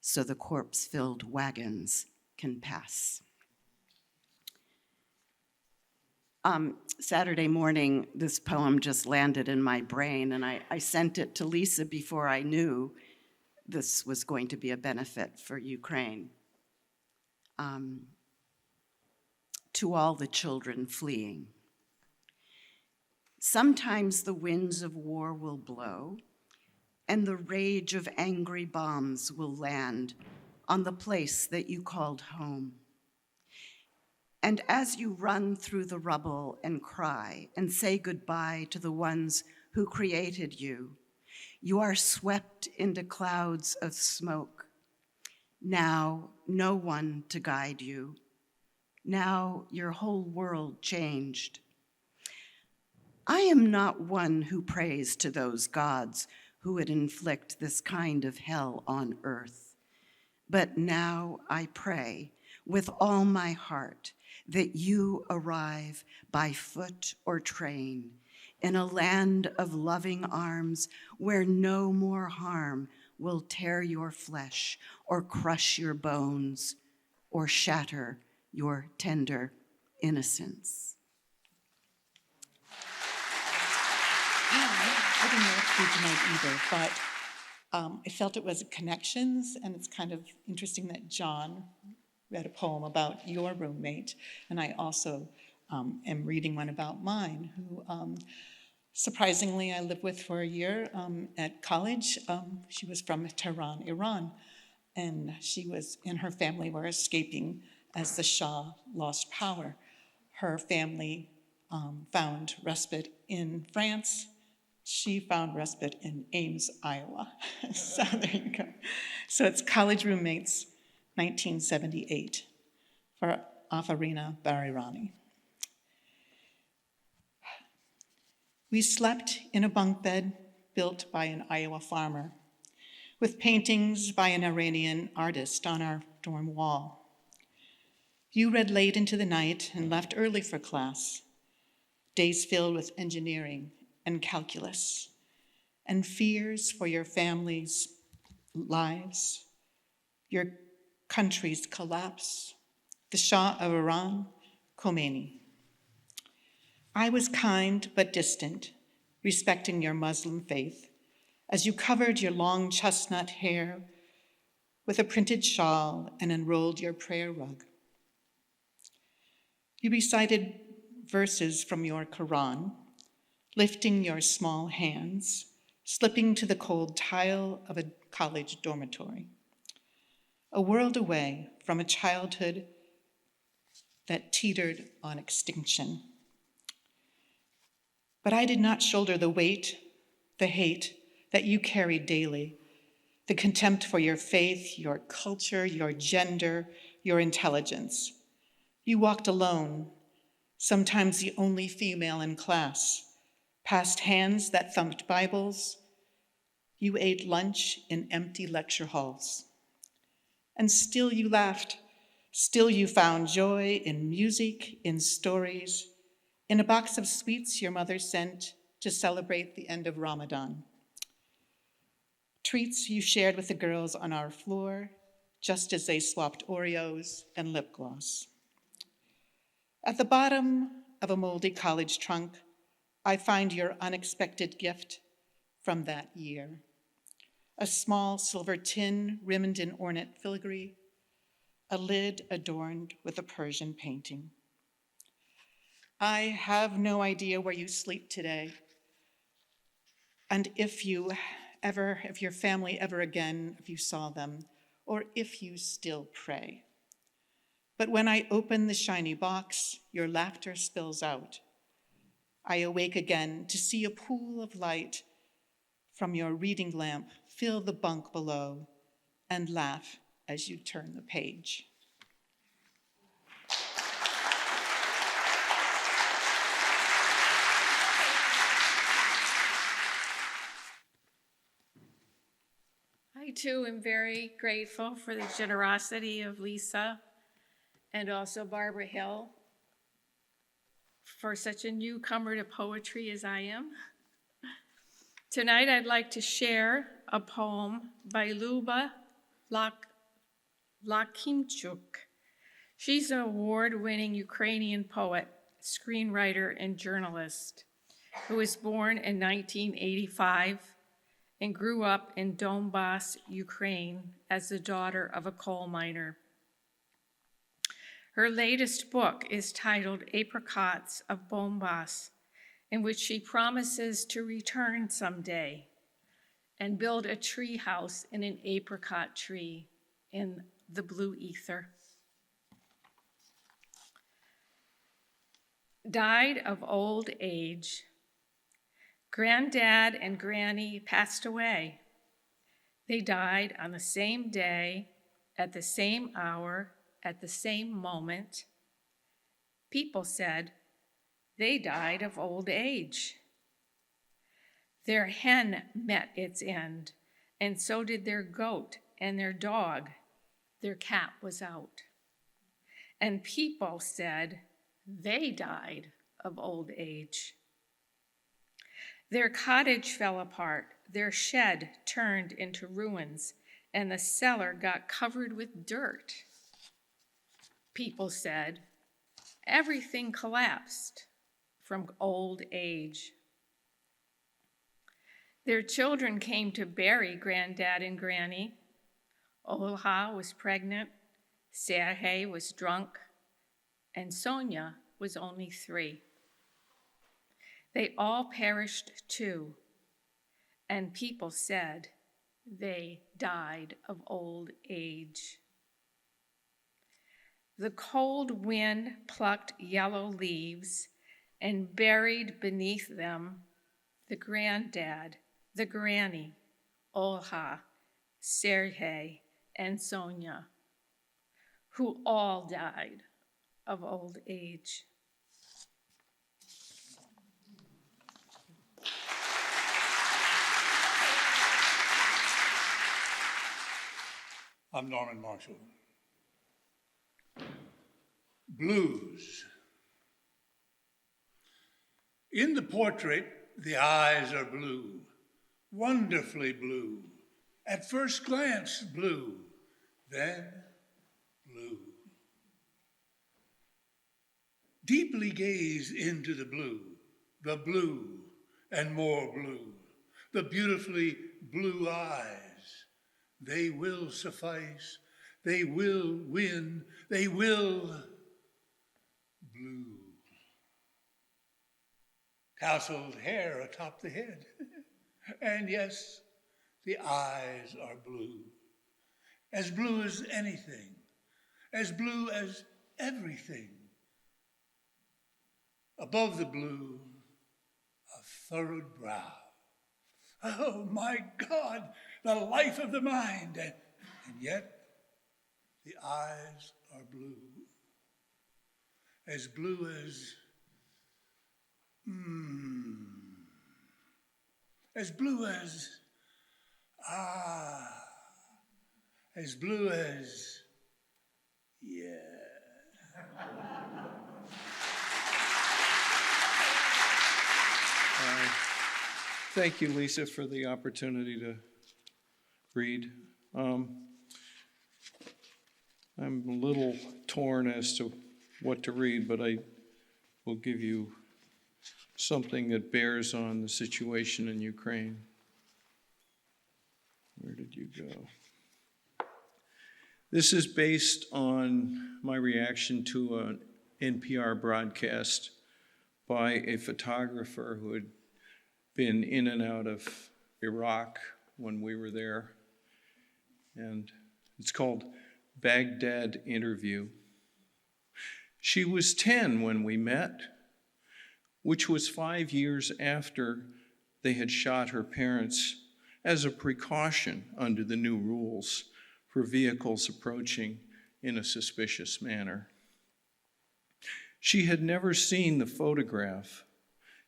so the corpse-filled wagons can pass. Saturday morning, this poem just landed in my brain, and I sent it to Lisa before I knew this was going to be a benefit for Ukraine. To all the children fleeing. Sometimes the winds of war will blow, and the rage of angry bombs will land on the place that you called home. And as you run through the rubble and cry and say goodbye to the ones who created you, you are swept into clouds of smoke. Now, no one to guide you. Now, your whole world changed. I am not one who prays to those gods who would inflict this kind of hell on earth. But now I pray with all my heart that you arrive by foot or train in a land of loving arms where no more harm will tear your flesh or crush your bones or shatter your tender innocence. I didn't know what to do tonight either, but I felt it was connections, and it's kind of interesting that John read a poem about your roommate, and I also am reading one about mine, who surprisingly I lived with for a year at college. She was from Tehran, Iran, and she and her family were escaping as the Shah lost power. Her family found respite in France. She found respite in Ames, Iowa. So there you go. So it's College Roommates, 1978, for Afarina Barirani. We slept in a bunk bed built by an Iowa farmer, with paintings by an Iranian artist on our dorm wall. You read late into the night and left early for class, days filled with engineering and calculus, and fears for your family's lives, your country's collapse, the Shah of Iran, Khomeini. I was kind but distant, respecting your Muslim faith, as you covered your long chestnut hair with a printed shawl and unrolled your prayer rug. You recited verses from your Quran, lifting your small hands, slipping to the cold tile of a college dormitory, a world away from a childhood that teetered on extinction. But I did not shoulder the weight, the hate that you carried daily, the contempt for your faith, your culture, your gender, your intelligence. You walked alone, sometimes the only female in class, past hands that thumped Bibles. You ate lunch in empty lecture halls. And still you laughed. Still you found joy in music, in stories, in a box of sweets your mother sent to celebrate the end of Ramadan. Treats you shared with the girls on our floor, just as they swapped Oreos and lip gloss. At the bottom of a moldy college trunk, I find your unexpected gift from that year. A small silver tin rimmed in ornate filigree, a lid adorned with a Persian painting. I have no idea where you sleep today, and if your family ever again, if you saw them, or if you still pray. But when I open the shiny box, your laughter spills out. I awake again to see a pool of light from your reading lamp fill the bunk below and laugh as you turn the page. I too am very grateful for the generosity of Lisa and also Barbara Hill for such a newcomer to poetry as I am. Tonight I'd like to share a poem by Luba Lakimchuk. She's an award-winning Ukrainian poet, screenwriter, and journalist who was born in 1985 and grew up in Donbass, Ukraine, as the daughter of a coal miner. Her latest book is titled Apricots of Donbass, in which she promises to return someday and build a tree house in an apricot tree in the blue ether. Died of old age. Granddad and Granny passed away. They died on the same day, at the same hour, at the same moment. People said they died of old age. Their hen met its end, and so did their goat and their dog. Their cat was out. And people said they died of old age. Their cottage fell apart, their shed turned into ruins, and the cellar got covered with dirt. People said everything collapsed from old age. Their children came to bury Granddad and Granny. Olha was pregnant, Sergei was drunk, and Sonia was only 3. They all perished too, and people said they died of old age. The cold wind plucked yellow leaves and buried beneath them the granddad, the granny, Olha, Sergei, and Sonia, who all died of old age. I'm Norman Marshall. Blues. In the portrait, the eyes are blue, wonderfully blue. At first glance, blue, then blue. Deeply gaze into the blue, and more blue, the beautifully blue eyes. They will suffice. They will win. They will blue. Tousled hair atop the head. And yes, the eyes are blue. As blue as anything. As blue as everything. Above the blue, a furrowed brow. Oh my God, the life of the mind. And yet, the eyes are blue. As blue as, as blue as, as blue as, yeah. Thank you, Lisa, for the opportunity to read. I'm a little torn as to what to read, but I will give you something that bears on the situation in Ukraine. Where did you go? This is based on my reaction to an NPR broadcast by a photographer who had been in and out of Iraq when we were there. And it's called Baghdad Interview. She was 10 when we met, which was 5 years after they had shot her parents as a precaution under the new rules for vehicles approaching in a suspicious manner. She had never seen the photograph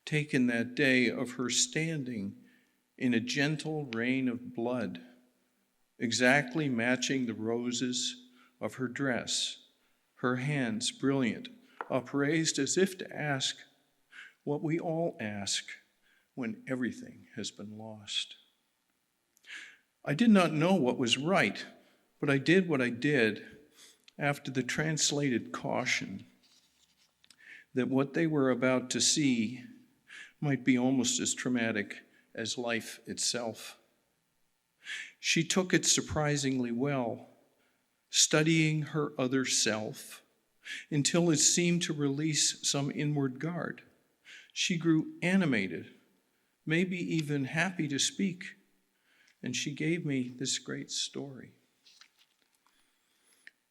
taken that day of her standing in a gentle rain of blood, exactly matching the roses of her dress, her hands brilliant, upraised as if to ask what we all ask when everything has been lost. I did not know what was right, but I did what I did after the translated caution that what they were about to see might be almost as traumatic as life itself. She took it surprisingly well, studying her other self until it seemed to release some inward guard. She grew animated, maybe even happy to speak, and she gave me this great story.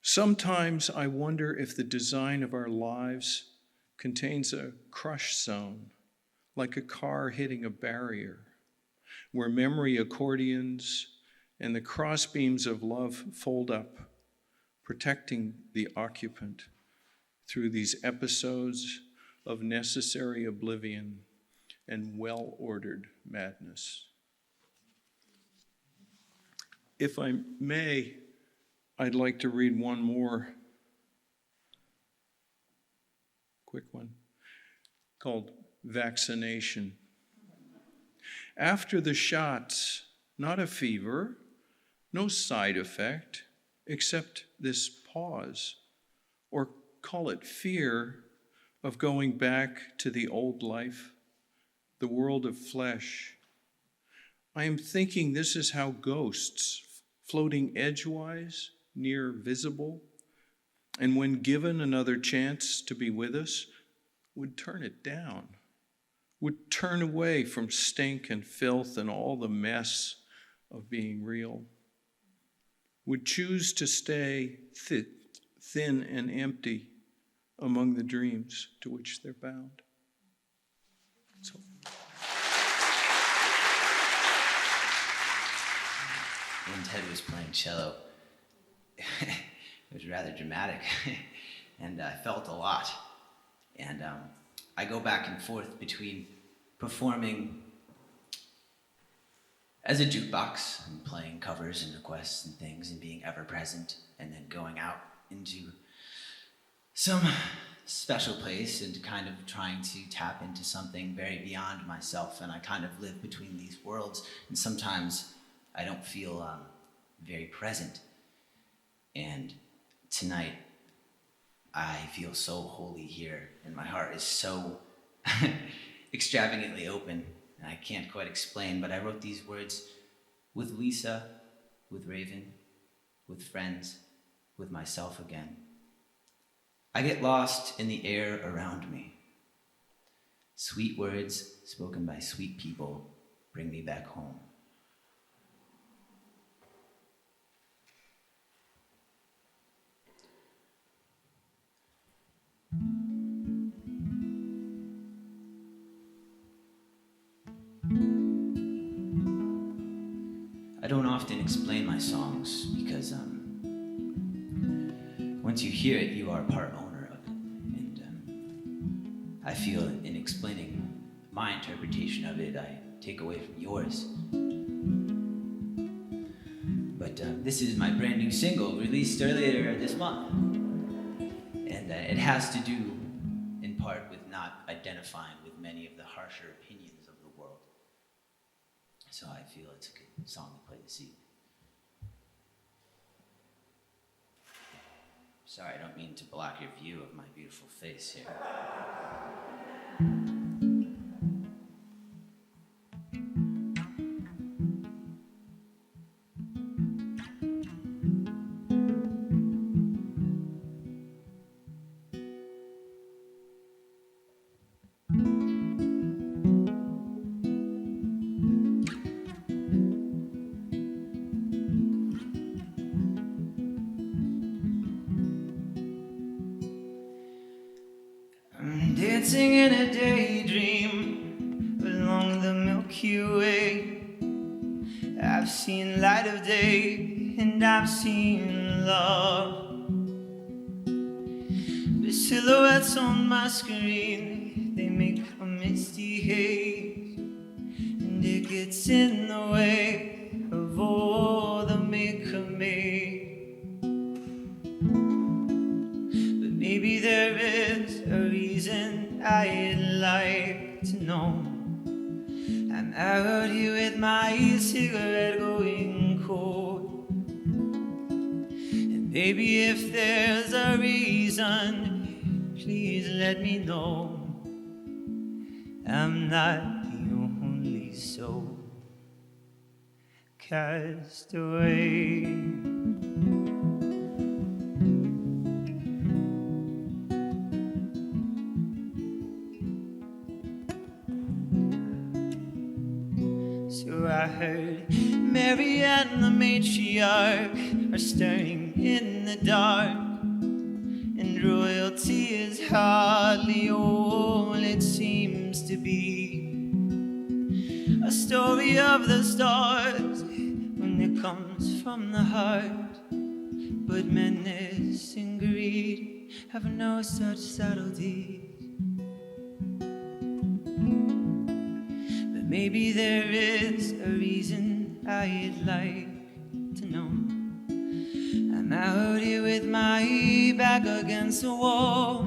Sometimes I wonder if the design of our lives contains a crush zone, like a car hitting a barrier, where memory accordions and the crossbeams of love fold up, protecting the occupant through these episodes of necessary oblivion and well-ordered madness. If I may, I'd like to read one more quick one called Vaccination. After the shots, not a fever, no side effect, except this pause, or call it fear, of going back to the old life, the world of flesh. I am thinking this is how ghosts, floating edgewise, near visible, and when given another chance to be with us, would turn it down, would turn away from stink and filth and all the mess of being real, would choose to stay thin and empty among the dreams to which they're bound. So. When Ted was playing cello, it was rather dramatic, and I felt a lot. And I go back and forth between performing as a jukebox and playing covers and requests and things and being ever present, and then going out into some special place and kind of trying to tap into something very beyond myself. And I kind of live between these worlds, and sometimes I don't feel very present. And tonight, I feel so holy here, and my heart is so extravagantly open, and I can't quite explain, but I wrote these words with Lisa, with Raven, with friends, with myself again. I get lost in the air around me. Sweet words spoken by sweet people bring me back home. I don't often explain my songs because once you hear it, you are part owner of it. And I feel in explaining my interpretation of it, I take away from yours. But this is my brand new single released earlier this month. And it has to do in part with not identifying with many of the harsher opinions of the world. So I feel it's a good song to play this evening. Sorry, I don't mean to block your view of my beautiful face here. Dancing in a daydream along the Milky Way. I've seen light of day and I've seen love. The silhouettes on my screen, they make a misty haze, and it gets in the way of all the make-a-made. But maybe there is a reason I'd like to know. I'm out here with my cigarette going cold, and baby, if there's a reason, please let me know. I'm not the only soul cast away. So I heard Mary and the matriarch are stirring in the dark, and royalty is hardly all it seems to be. A story of the stars when it comes from the heart, but menace and greed have no such subtleties. Maybe there is a reason I'd like to know. I'm out here with my back against the wall,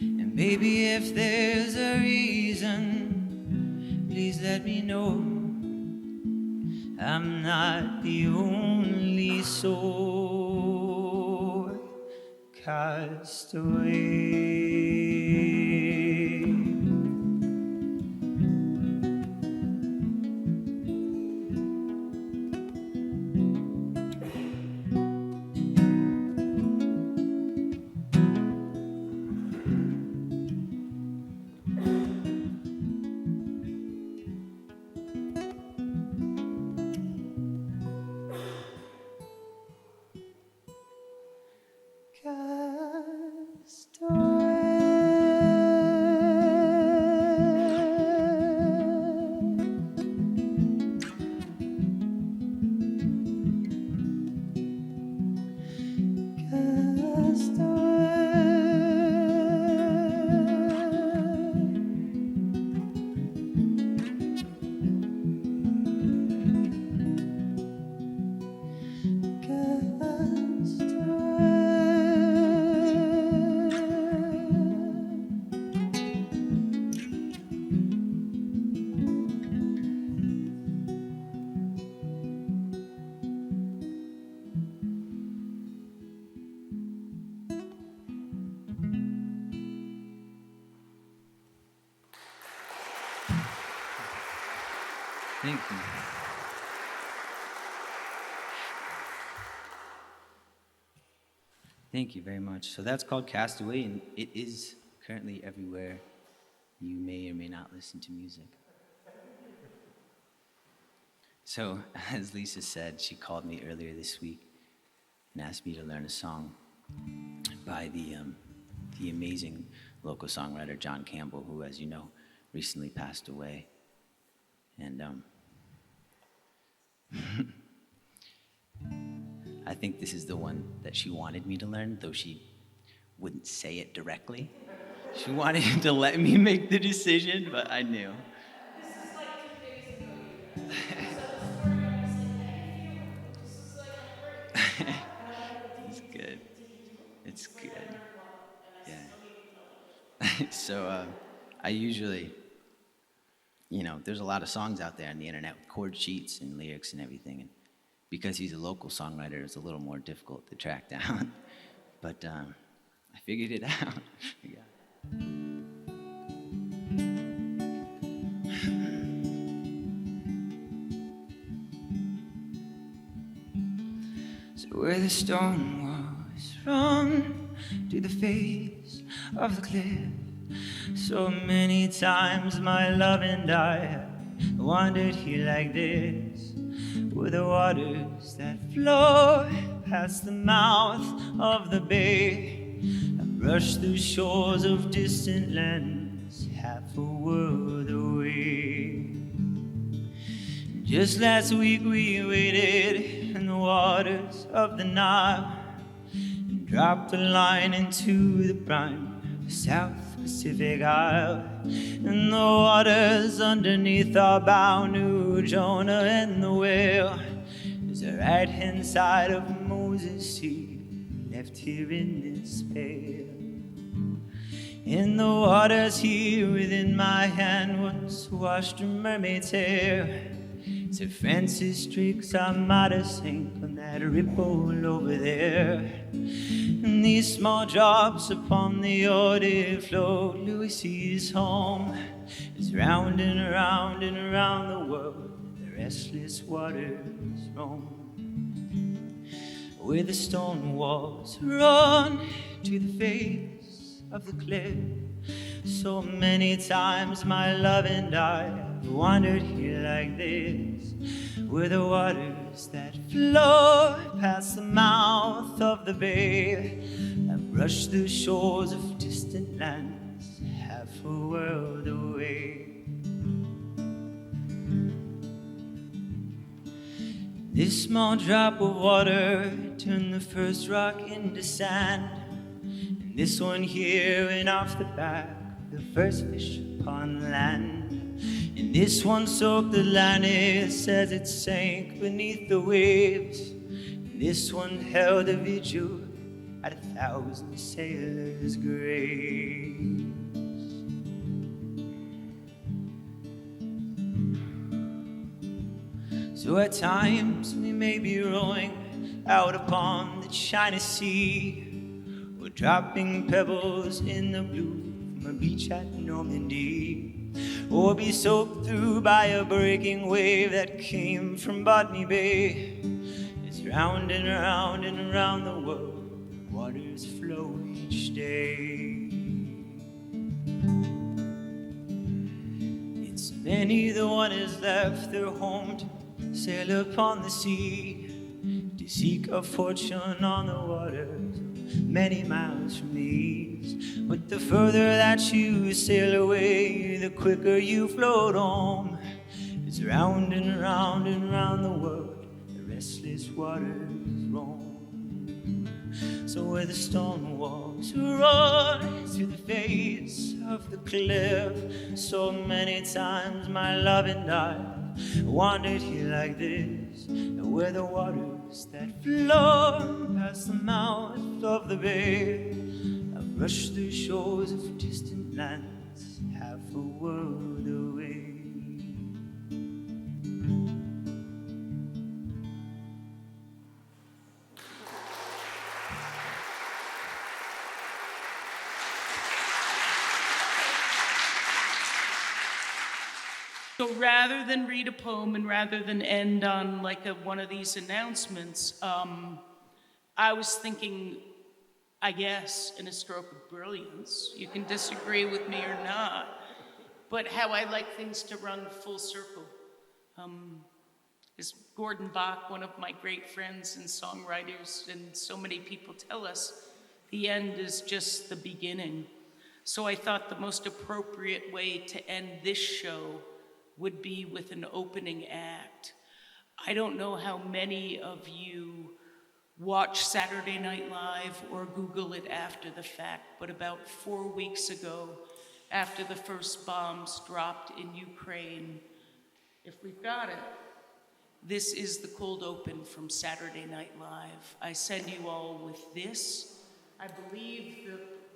and baby, if there's a reason, please let me know. I'm not the only soul cast away. Cast away. Thank you. Thank you very much. So that's called Castaway, and it is currently everywhere you may or may not listen to music. So, as Lisa said, she called me earlier this week and asked me to learn a song by the amazing local songwriter John Campbell, who, as you know, recently passed away. And I think this is the one that she wanted me to learn, though she wouldn't say it directly. She wanted to let me make the decision, but I knew. This is like 2 days ago, you guys. So the story was like, this is like a break. It's good. It's good. Yeah. So I usually, there's a lot of songs out there on the internet with chord sheets and lyrics and everything. And because he's a local songwriter, it's a little more difficult to track down. But I figured it out. Yeah. So where the stone walls run to the face of the cliff, so many times my love and I have wandered here like this, where the waters that flow past the mouth of the bay have brushed the shores of distant lands half a world away. Just last week we waited in the waters of the Nile and dropped a line into the brine of the South Pacific Isle. And the waters underneath our bow knew Jonah and the whale as the right-hand side of Moses' sea left here in despair. In the waters here within my hand once washed a mermaid's hair. Sir Francis Drake's armada sank on that ripple over there. And these small drops upon the order flowed Louis's home. As round and round and around the world the restless waters roam. Where the stone walls run to the face of the cliff, so many times my love and I have wandered here like this, where the waters that flow past the mouth of the bay have brushed the shores of distant lands half a world away. This small drop of water turned the first rock into sand, and this one here went off the back of the first fish upon land. And this one soaked Atlantis as it sank beneath the waves. And this one held a vigil at 1,000 sailors' graves. So at times we may be rowing out upon the China Sea, or dropping pebbles in the blue from a beach at Normandy, or be soaked through by a breaking wave that came from Botany Bay. It's round and round and around the world the waters flow each day. It's many the one has left their home to sail upon the sea, to seek a fortune on the waters many miles from these. But the further that you sail away, the quicker you float home. It's round and round and round the world the restless waters roam. So where the stone walls run to the face of the cliff, so many times my love and I wandered here like this, and where the waters that flow past the mouth of the bay have rushed the shores of distant lands half a world away. So rather than read a poem and rather than end on like one of these announcements, I was thinking, I guess, in a stroke of brilliance, you can disagree with me or not, but how I like things to run full circle. As Gordon Bach, one of my great friends and songwriters, and so many people tell us, the end is just the beginning. So I thought the most appropriate way to end this show would be with an opening act. I don't know how many of you watch Saturday Night Live or Google it after the fact, but about 4 weeks ago, after the first bombs dropped in Ukraine, if we've got it, this is the cold open from Saturday Night Live. I send you all with this. I believe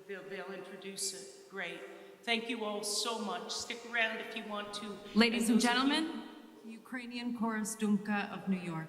they'll introduce it. Great. Thank you all so much. Stick around if you want to. Ladies and gentlemen, Ukrainian Chorus Dumka of New York.